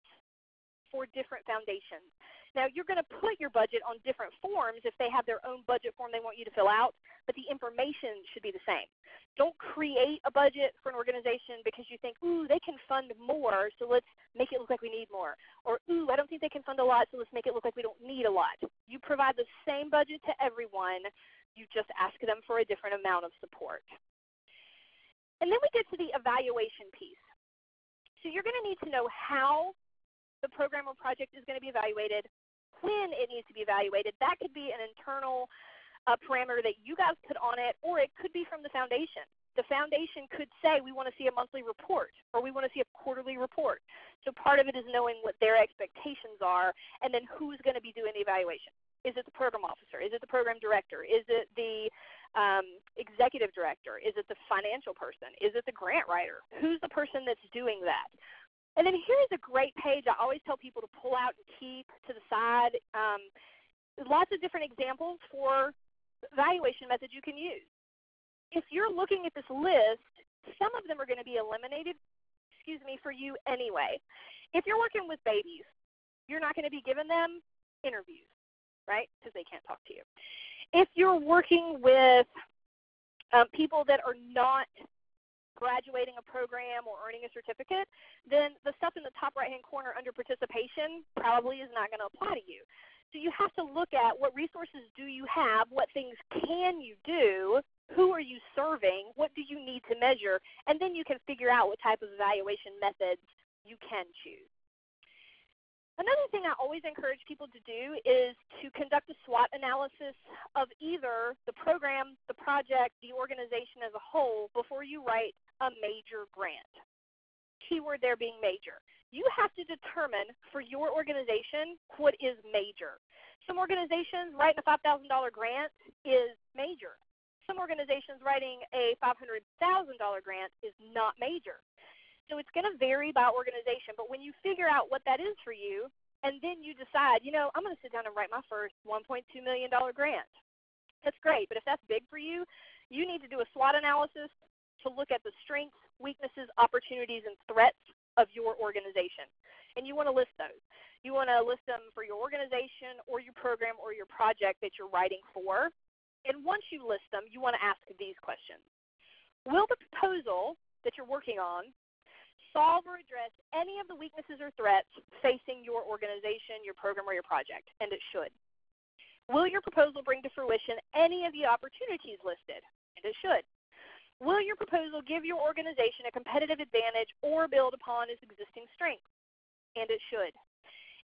for different foundations. Now, you're going to put your budget on different forms if they have their own budget form they want you to fill out, but the information should be the same. Don't create a budget for an organization because you think, ooh, they can fund more, so let's make it look like we need more. Or, ooh, I don't think they can fund a lot, so let's make it look like we don't need a lot. You provide the same budget to everyone. You just ask them for a different amount of support. And then we get to the evaluation piece. So you're going to need to know how the program or project is going to be evaluated, when it needs to be evaluated. That could be an internal parameter that you guys put on it, or it could be from the foundation. The foundation could say, we want to see a monthly report, or we want to see a quarterly report. So part of it is knowing what their expectations are, and then who's going to be doing the evaluation. Is it the program officer? Is it the program director? Is it the executive director? Is it the financial person? Is it the grant writer? Who's the person that's doing that? And then here's a great page I always tell people to pull out and keep to the side. There's lots of different examples for evaluation methods you can use. if you're looking at this list, some of them are going to be eliminated, for you anyway. If you're working with babies, you're not going to be giving them interviews, right, because they can't talk to you. If you're working with people that are not graduating a program or earning a certificate, then the stuff in the top right-hand corner under participation probably is not going to apply to you. So you have to look at what resources do you have, what things can you do, who are you serving, what do you need to measure, and then you can figure out what type of evaluation methods you can choose. Another thing I always encourage people to do is to conduct a SWOT analysis of either the program, the project, the organization as a whole before you write a major grant. Keyword there being major. You have to determine for your organization what is major. Some organizations writing a $5,000 grant is major. Some organizations writing a $500,000 grant is not major. So it's going to vary by organization, but when you figure out what that is for you, and then you decide, I'm going to sit down and write my first $1.2 million grant. That's great, but if that's big for you, you need to do a SWOT analysis to look at the strengths, weaknesses, opportunities, and threats of your organization. And you want to list those. You want to list them for your organization or your program or your project that you're writing for. And once you list them, you want to ask these questions. Will the proposal that you're working on solve or address any of the weaknesses or threats facing your organization, your program, or your project? And it should. Will your proposal bring to fruition any of the opportunities listed? And it should. Will your proposal give your organization a competitive advantage or build upon its existing strengths? And it should.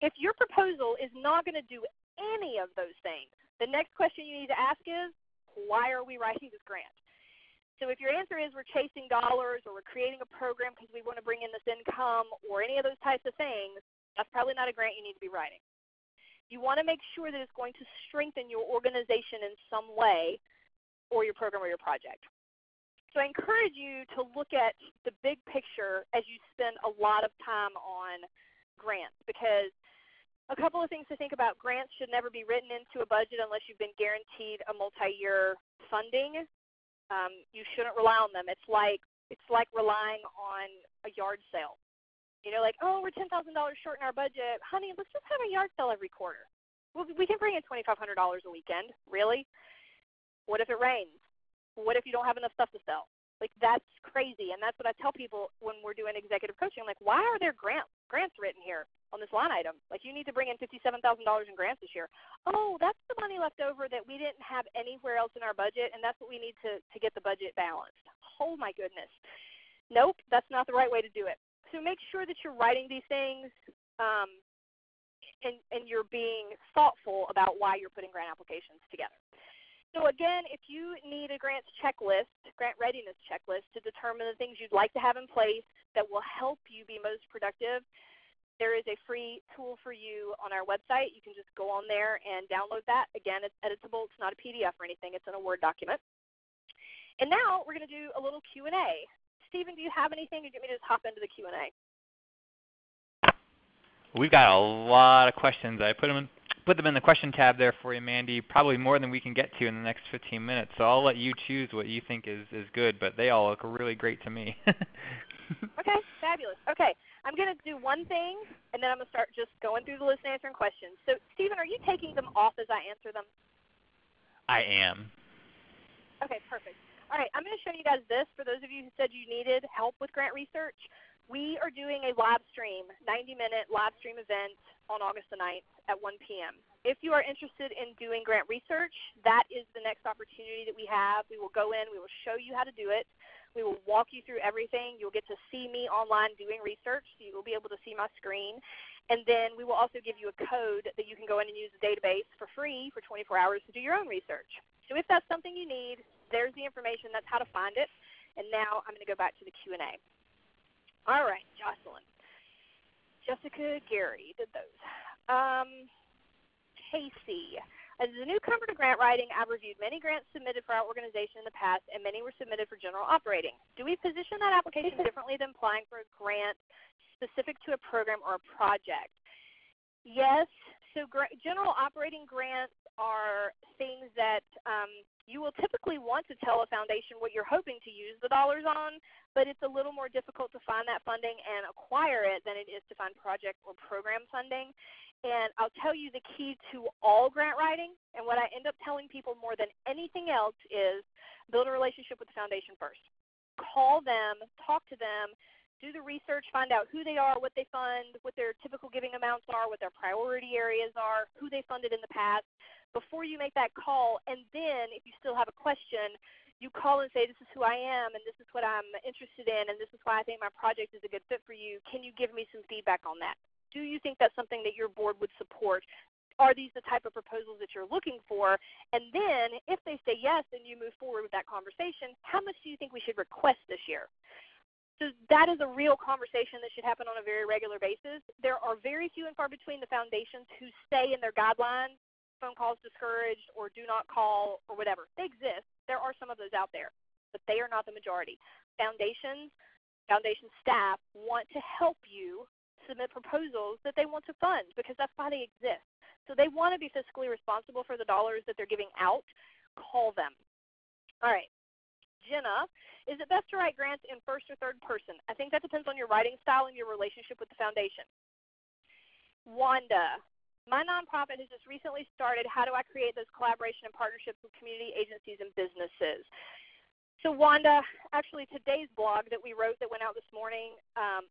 If your proposal is not going to do any of those things, the next question you need to ask is, why are we writing this grant? So if your answer is we're chasing dollars or we're creating a program because we want to bring in this income or any of those types of things, that's probably not a grant you need to be writing. You want to make sure that it's going to strengthen your organization in some way or your program or your project. So I encourage you to look at the big picture as you spend a lot of time on grants, because a couple of things to think about. Grants should never be written into a budget unless you've been guaranteed a multi-year funding. You shouldn't rely on them. It's like relying on a yard sale. We're $10,000 short in our budget. Honey, let's just have a yard sale every quarter. We can bring in $2,500 a weekend. Really? What if it rains? What if you don't have enough stuff to sell? That's crazy, and that's what I tell people when we're doing executive coaching. I'm like, why are there grants written here on this line item? You need to bring in $57,000 in grants this year. Oh, that's the money left over that we didn't have anywhere else in our budget, and that's what we need to get the budget balanced. Oh, my goodness. Nope, that's not the right way to do it. So make sure that you're writing these things and you're being thoughtful about why you're putting grant applications together. So again, if you need a grants checklist, grant readiness checklist, to determine the things you'd like to have in place that will help you be most productive, there is a free tool for you on our website. You can just go on there and download that. Again, it's editable. It's not a PDF or anything. It's in a Word document. And now we're going to do a little Q&A. Stephen, do you have anything, or do you want me to just hop into the Q&A? We've got a lot of questions. I put them in the question tab there for you, Mandy, probably more than we can get to in the next 15 minutes. So I'll let you choose what you think is good, but they all look really great to me. Okay, fabulous. Okay, I'm going to do one thing, and then I'm going to start just going through the list and answering questions. So, Stephen, are you taking them off as I answer them? I am. Okay, perfect. All right, I'm going to show you guys this. For those of you who said you needed help with grant research, we are doing a live stream, 90-minute live stream event on August the 9th at 1 p.m. If you are interested in doing grant research, that is the next opportunity that we have. We will go in. We will show you how to do it. We will walk you through everything. You'll get to see me online doing research, so you will be able to see my screen. And then we will also give you a code that you can go in and use the database for free for 24 hours to do your own research. So if that's something you need, there's the information. That's how to find it. And now I'm going to go back to the Q&A. All right, Jocelyn. Jessica, Gary did those. Casey. As a newcomer to grant writing, I've reviewed many grants submitted for our organization in the past, and many were submitted for general operating. Do we position that application differently than applying for a grant specific to a program or a project? Yes. So general operating grants are things that You will typically want to tell a foundation what you're hoping to use the dollars on, but it's a little more difficult to find that funding and acquire it than it is to find project or program funding. And I'll tell you the key to all grant writing, and what I end up telling people more than anything else is build a relationship with the foundation first. Call them, talk to them, do the research, find out who they are, what they fund, what their typical giving amounts are, what their priority areas are, who they funded in the past, before you make that call. And then if you still have a question, you call and say, this is who I am, and this is what I'm interested in, and this is why I think my project is a good fit for you. Can you give me some feedback on that? Do you think that's something that your board would support? Are these the type of proposals that you're looking for? And then if they say yes and you move forward with that conversation, how much do you think we should request this year? So that is a real conversation that should happen on a very regular basis. There are very few and far between the foundations who say in their guidelines, phone calls discouraged or do not call or whatever. They exist. There are some of those out there, but they are not the majority. Foundation staff want to help you submit proposals that they want to fund because that's why they exist. So they want to be fiscally responsible for the dollars that they're giving out. Call them. All right. Jenna, is it best to write grants in first or third person? I think that depends on your writing style and your relationship with the foundation. Wanda, my nonprofit has just recently started. How do I create those collaboration and partnerships with community agencies and businesses? So Wanda, actually today's blog that we wrote that went out this morning,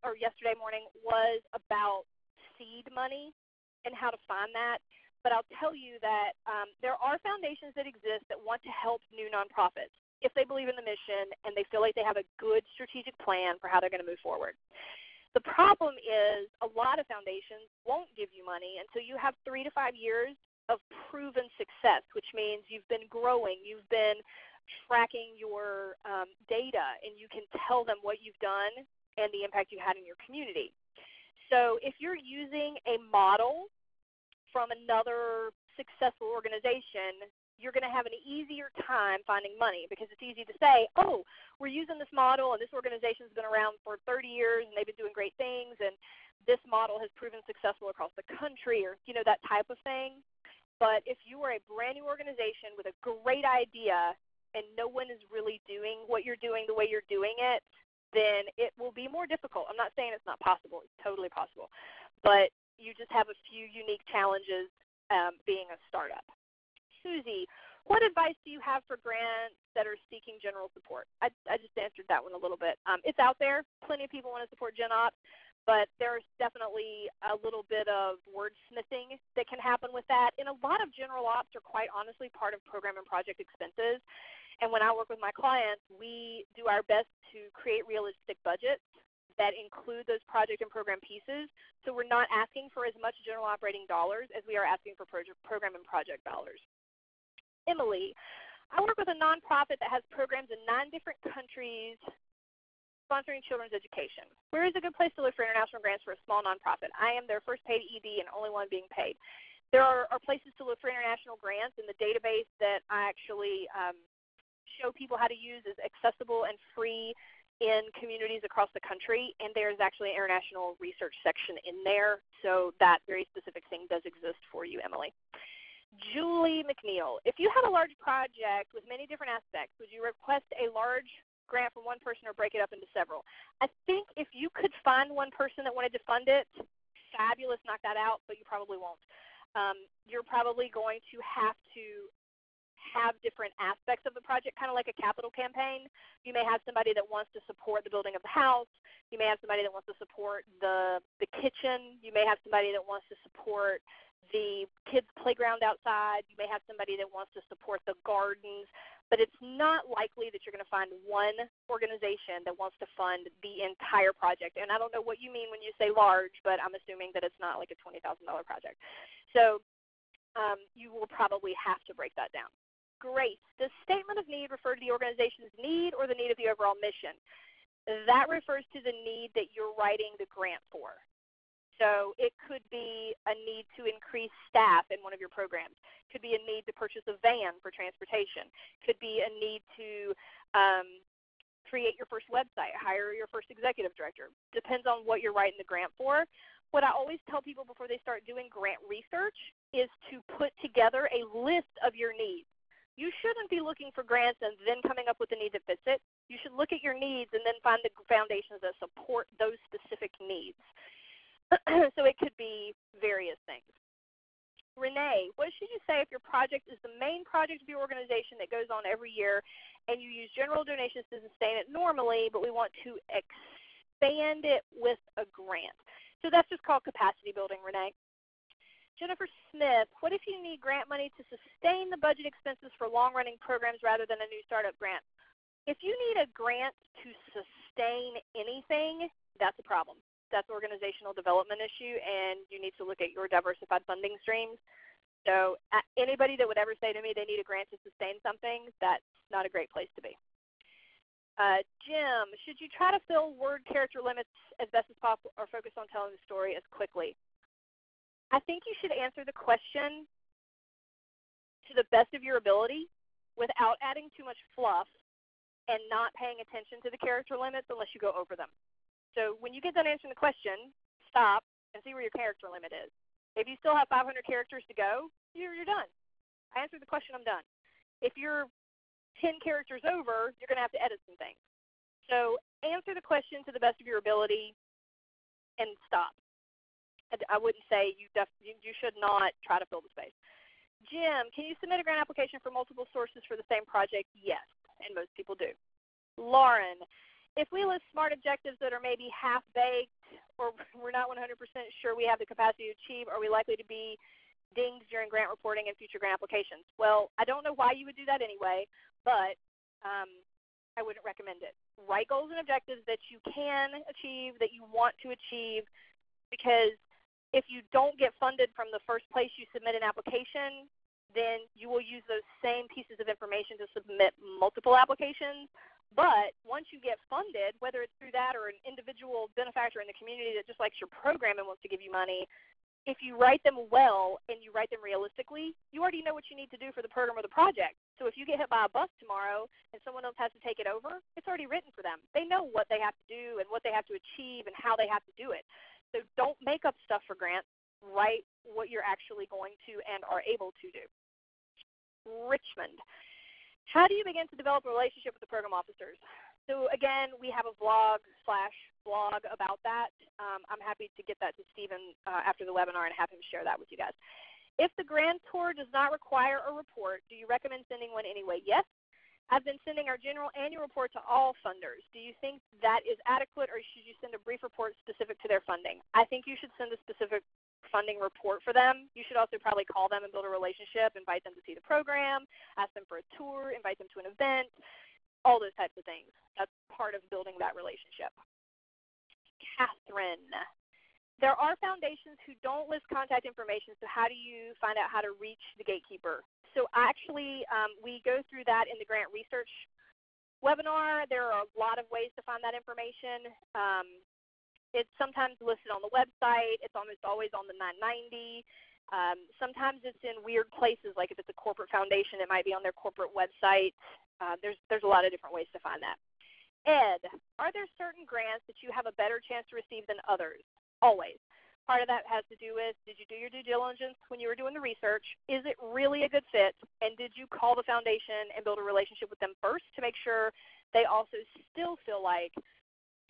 or yesterday morning, was about seed money and how to find that. But I'll tell you that there are foundations that exist that want to help new nonprofits if they believe in the mission and they feel like they have a good strategic plan for how they're going to move forward. The problem is a lot of foundations won't give you money until you have 3 to 5 years of proven success, which means you've been growing, you've been tracking your data, and you can tell them what you've done and the impact you had in your community. So if you're using a model from another successful organization, you're going to have an easier time finding money because it's easy to say, oh, we're using this model and this organization's been around for 30 years and they've been doing great things and this model has proven successful across the country, or that type of thing. But if you are a brand new organization with a great idea and no one is really doing what you're doing the way you're doing it, then it will be more difficult. I'm not saying it's not possible. It's totally possible. But you just have a few unique challenges being a startup. Susie, what advice do you have for grants that are seeking general support? I just answered that one a little bit. It's out there. Plenty of people want to support GenOps, but there's definitely a little bit of wordsmithing that can happen with that. And a lot of general ops are quite honestly part of program and project expenses. And when I work with my clients, we do our best to create realistic budgets that include those project and program pieces. So we're not asking for as much general operating dollars as we are asking for program and project dollars. Emily, I work with a nonprofit that has programs in 9 different countries sponsoring children's education. Where is a good place to look for international grants for a small nonprofit? I am their first paid ED and only one being paid. There are places to look for international grants, and the database that I actually show people how to use is accessible and free in communities across the country, and there's actually an international research section in there, so that very specific thing does exist for you, Emily. Julie McNeil, if you had a large project with many different aspects, would you request a large grant from one person or break it up into several? I think if you could find one person that wanted to fund it, fabulous, knock that out, but you probably won't. You're probably going to have different aspects of the project, kind of like a capital campaign. You may have somebody that wants to support the building of the house. You may have somebody that wants to support the kitchen. You may have somebody that wants to support the kids' playground outside. You may have somebody that wants to support the gardens. But it's not likely that you're going to find one organization that wants to fund the entire project. And I don't know what you mean when you say large, but I'm assuming that it's not like a $20,000 project. So you will probably have to break that down. Grace, does statement of need refer to the organization's need or the need of the overall mission? That refers to the need that you're writing the grant for. So it could be a need to increase staff in one of your programs. Could be a need to purchase a van for transportation. Could be a need to create your first website, hire your first executive director. Depends on what you're writing the grant for. What I always tell people before they start doing grant research is to put together a list of your needs. You shouldn't be looking for grants and then coming up with a need that fits it. You should look at your needs and then find the foundations that support those specific needs. So it could be various things. Renee, what should you say if your project is the main project of your organization that goes on every year and you use general donations to sustain it normally, but we want to expand it with a grant? So that's just called capacity building, Renee. Jennifer Smith, what if you need grant money to sustain the budget expenses for long-running programs rather than a new startup grant? If you need a grant to sustain anything, that's a problem. That's an organizational development issue, and you need to look at your diversified funding streams. So anybody that would ever say to me they need a grant to sustain something, that's not a great place to be. Jim, should you try to fill word character limits as best as possible or focus on telling the story as quickly? I think you should answer the question to the best of your ability without adding too much fluff and not paying attention to the character limits unless you go over them. So when you get done answering the question, stop and see where your character limit is. If you still have 500 characters to go, you're done. I answered the question, I'm done. If you're 10 characters over, you're going to have to edit some things. So answer the question to the best of your ability and stop. I wouldn't say you should not try to fill the space. Jim, can you submit a grant application for multiple sources for the same project? Yes, and most people do. Lauren, if we list SMART objectives that are maybe half-baked or we're not 100% sure we have the capacity to achieve, are we likely to be dinged during grant reporting and future grant applications? Well, I don't know why you would do that anyway, but I wouldn't recommend it. Write goals and objectives that you can achieve, that you want to achieve, because if you don't get funded from the first place you submit an application, then you will use those same pieces of information to submit multiple applications. But once you get funded, whether it's through that or an individual benefactor in the community that just likes your program and wants to give you money, if you write them well and you write them realistically, you already know what you need to do for the program or the project. So if you get hit by a bus tomorrow and someone else has to take it over, it's already written for them. They know what they have to do and what they have to achieve and how they have to do it. So don't make up stuff for grants. Write what you're actually going to and are able to do. Richmond, how do you begin to develop a relationship with the program officers? So again, we have a vlog/blog about that. I'm happy to get that to Stephen after the webinar and have him share that with you guys. If the grantor does not require a report, do you recommend sending one anyway? Yes. I've been sending our general annual report to all funders. Do you think that is adequate, or should you send a brief report specific to their funding? I think you should send a specific funding report for them. You should also probably call them and build a relationship, invite them to see the program, ask them for a tour, invite them to an event, all those types of things. That's part of building that relationship. Catherine, there are foundations who don't list contact information, so how do you find out how to reach the gatekeeper? So actually, we go through that in the grant research webinar. There are a lot of ways to find that information. It's sometimes listed on the website. It's almost always on the 990. Sometimes it's in weird places, like if it's a corporate foundation, it might be on their corporate website. There's a lot of different ways to find that. Ed, are there certain grants that you have a better chance to receive than others? Always. Part of that has to do with, did you do your due diligence when you were doing the research? Is it really a good fit? And did you call the foundation and build a relationship with them first to make sure they also still feel like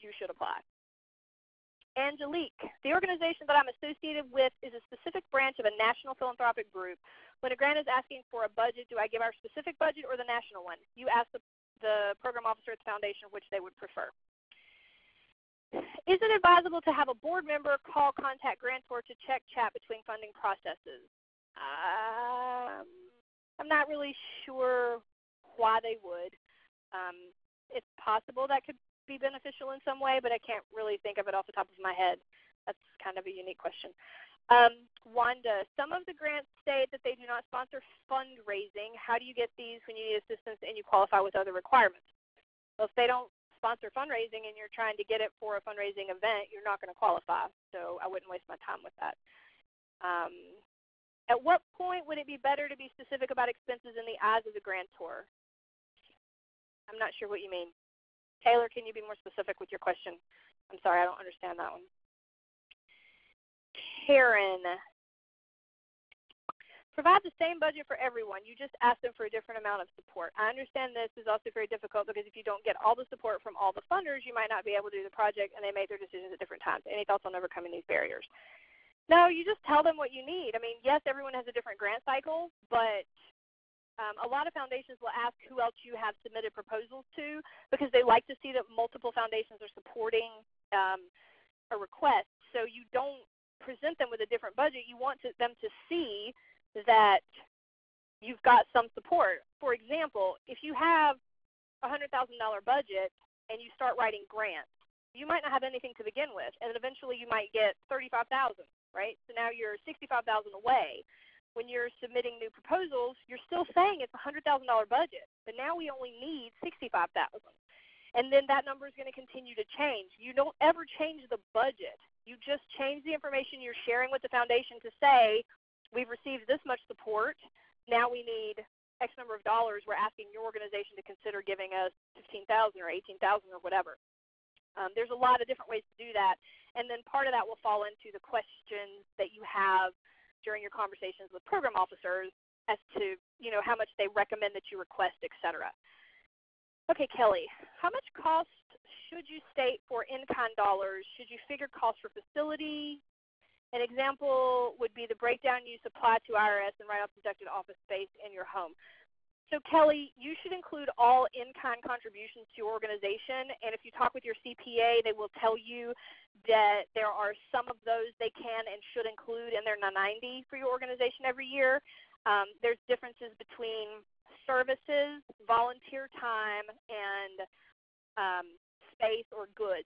you should apply? Angelique, the organization that I'm associated with is a specific branch of a national philanthropic group. When a grant is asking for a budget, do I give our specific budget or the national one? You ask the program officer at the foundation which they would prefer. Is it advisable to have a board member call contact grantor to check chat between funding processes? I'm not really sure why they would. It's possible that could be beneficial in some way, but I can't really think of it off the top of my head. That's kind of a unique question. Wanda, some of the grants state that they do not sponsor fundraising. How do you get these when you need assistance and you qualify with other requirements? Well, if they don't sponsor fundraising and you're trying to get it for a fundraising event, you're not going to qualify. So I wouldn't waste my time with that. At what point would it be better to be specific about expenses in the eyes of the grantor? I'm not sure what you mean. Taylor, can you be more specific with your question? I'm sorry, I don't understand that one. Karen, Provide the same budget for everyone. You just ask them for a different amount of support. I understand this is also very difficult because if you don't get all the support from all the funders, you might not be able to do the project, and they make their decisions at different times. Any thoughts on overcoming these barriers? No, you just tell them what you need. I mean, yes, everyone has a different grant cycle, but a lot of foundations will ask who else you have submitted proposals to because they like to see that multiple foundations are supporting a request. So you don't present them with a different budget. You want them to see that you've got some support. For example, if you have a $100,000 budget and you start writing grants, you might not have anything to begin with, and eventually you might get $35,000, right? So now you're $65,000 away. When you're submitting new proposals, you're still saying it's a $100,000 budget, but now we only need $65,000. And then that number is going to continue to change. You don't ever change the budget. You just change the information you're sharing with the foundation to say, we've received this much support. Now we need X number of dollars. We're asking your organization to consider giving us $15,000 or $18,000 or whatever. There's a lot of different ways to do that. And then part of that will fall into the questions that you have during your conversations with program officers as to, how much they recommend that you request, et cetera. Okay, Kelly, how much cost should you state for in-kind dollars? Should you figure cost for facility? An example would be the breakdown you supply to IRS and write-off deducted office space in your home. So, Kelly, you should include all in-kind contributions to your organization, and if you talk with your CPA, they will tell you that there are some of those they can and should include in their 990 for your organization every year. There's differences between services, volunteer time, and space or goods.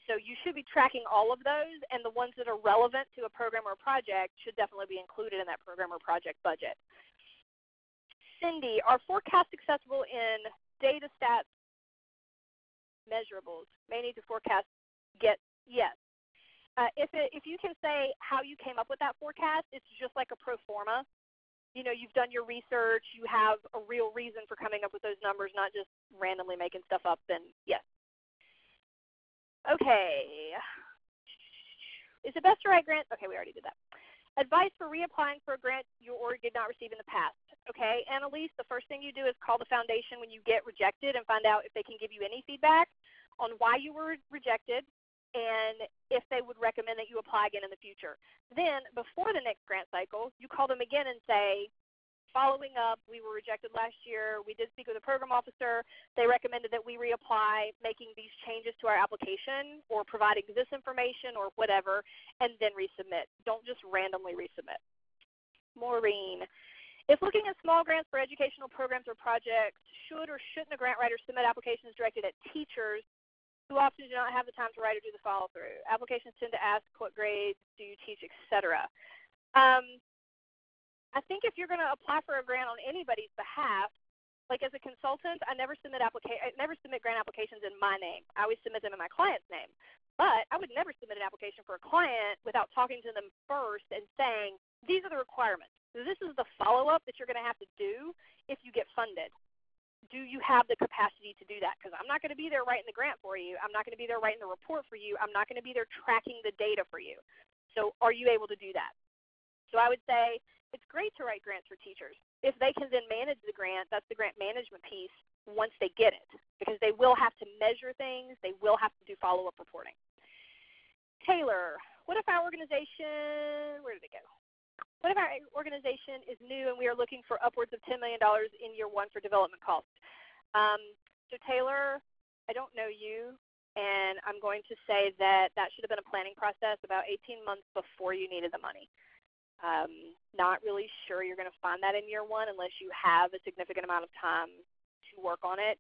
So you should be tracking all of those, and the ones that are relevant to a program or a project should definitely be included in that program or project budget. Cindy, are forecasts accessible in data stats measurables? May need to forecast yes. If you can say how you came up with that forecast, it's just like a pro forma. You've done your research, you have a real reason for coming up with those numbers, not just randomly making stuff up, then yes. Okay. Is it best to write grants? Okay, we already did that. Advice for reapplying for a grant you or did not receive in the past. Okay, Annalise, the first thing you do is call the foundation when you get rejected and find out if they can give you any feedback on why you were rejected and if they would recommend that you apply again in the future. Then, before the next grant cycle, you call them again and say, following up, we were rejected last year. We did speak with a program officer. They recommended that we reapply, making these changes to our application or providing this information or whatever, and then resubmit. Don't just randomly resubmit. Maureen, if looking at small grants for educational programs or projects, should or shouldn't a grant writer submit applications directed at teachers who often do not have the time to write or do the follow-through? Applications tend to ask what grades do you teach, etc. I think if you're going to apply for a grant on anybody's behalf, like as a consultant, I never submit grant applications in my name. I always submit them in my client's name. But I would never submit an application for a client without talking to them first and saying, these are the requirements. This is the follow-up that you're going to have to do if you get funded. Do you have the capacity to do that? Because I'm not going to be there writing the grant for you. I'm not going to be there writing the report for you. I'm not going to be there tracking the data for you. So are you able to do that? So I would say, it's great to write grants for teachers. If they can then manage the grant, that's the grant management piece once they get it, because they will have to measure things. They will have to do follow-up reporting. Taylor, what if our organization, where did it go? What if our organization is new and we are looking for upwards of $10 million in year one for development costs? So Taylor, I don't know you, and I'm going to say that should have been a planning process about 18 months before you needed the money. Not really sure you're going to find that in year one unless you have a significant amount of time to work on it.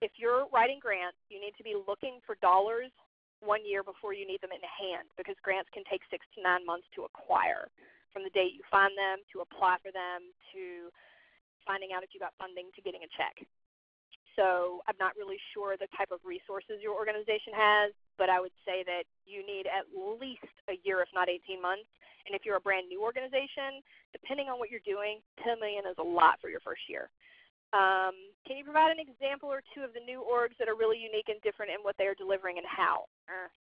If you're writing grants, you need to be looking for dollars 1 year before you need them in hand, because grants can take 6 to 9 months to acquire, from the date you find them, to apply for them, to finding out if you got funding, to getting a check. So I'm not really sure the type of resources your organization has, but I would say that you need at least a year, if not 18 months. And if you're a brand new organization, depending on what you're doing, $10 million is a lot for your first year. Can you provide an example or two of the new orgs that are really unique and different in what they are delivering and how?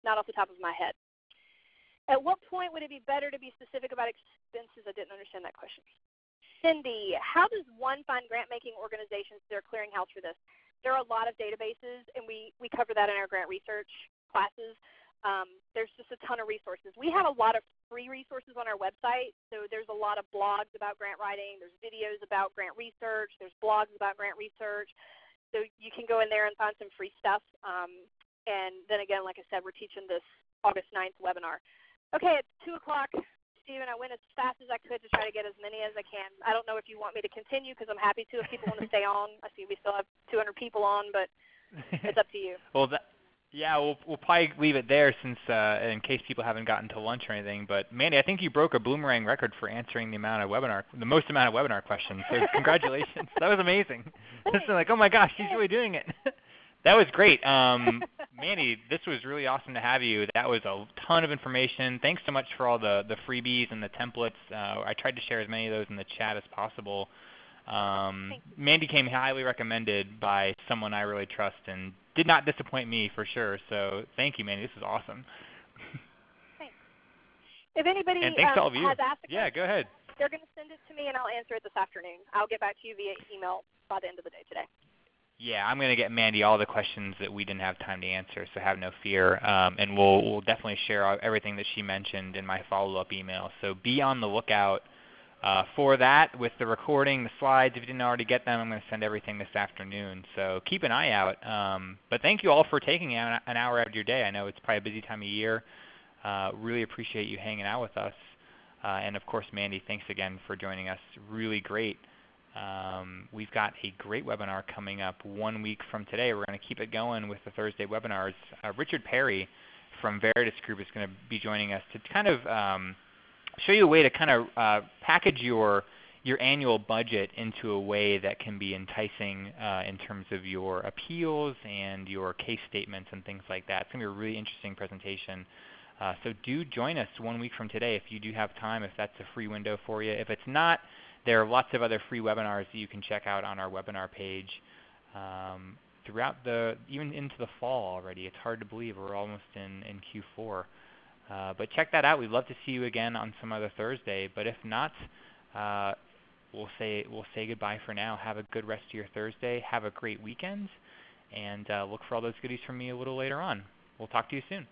Not off the top of my head. At what point would it be better to be specific about expenses? I didn't understand that question. Cindy, how does one find grant-making organizations that are clearinghouse for this? There are a lot of databases, and we cover that in our grant research classes. There's just a ton of resources. We have a lot of free resources on our website. So there's a lot of blogs about grant writing. There's videos about grant research. There's blogs about grant research. So you can go in there and find some free stuff. And then again, like I said, we're teaching this August 9th webinar. Okay, it's 2 o'clock. Steven, I went as fast as I could to try to get as many as I can. I don't know if you want me to continue because I'm happy to if people want to stay on. I see we still have 200 people on, but it's up to you. Well, yeah, we'll probably leave it there since in case people haven't gotten to lunch or anything. But Mandy, I think you broke a Bloomerang record for answering the most amount of webinar questions. So congratulations, that was amazing. It's like, oh my gosh, she's really doing it. That was great. Mandy, this was really awesome to have you. That was a ton of information. Thanks so much for all the freebies and the templates. I tried to share as many of those in the chat as possible. Mandy came highly recommended by someone I really trust and did not disappoint me for sure. So thank you, Mandy. This is awesome. Thanks. If anybody and thanks to all of you. has asked a question, go ahead. they're going to send it to me and I'll answer it this afternoon. I'll get back to you via email by the end of the day today. Yeah, I'm going to get Mandy all the questions that we didn't have time to answer, so have no fear. And we'll definitely share everything that she mentioned in my follow-up email. So be on the lookout for that with the recording, the slides. If you didn't already get them, I'm going to send everything this afternoon. So keep an eye out. But thank you all for taking an hour out of your day. I know it's probably a busy time of year. Really appreciate you hanging out with us. And of course, Mandy, thanks again for joining us. Really great. We've got a great webinar coming up 1 week from today. We're going to keep it going with the Thursday webinars. Richard Perry from Readiness Group is going to be joining us to kind of show you a way to kind of package your annual budget into a way that can be enticing in terms of your appeals and your case statements and things like that. It's going to be a really interesting presentation. So do join us 1 week from today if you do have time, if that's a free window for you. If it's not, there are lots of other free webinars that you can check out on our webinar page throughout even into the fall already. It's hard to believe we're almost in Q4. But check that out. We'd love to see you again on some other Thursday. But if not, we'll say goodbye for now. Have a good rest of your Thursday. Have a great weekend. And look for all those goodies from me a little later on. We'll talk to you soon.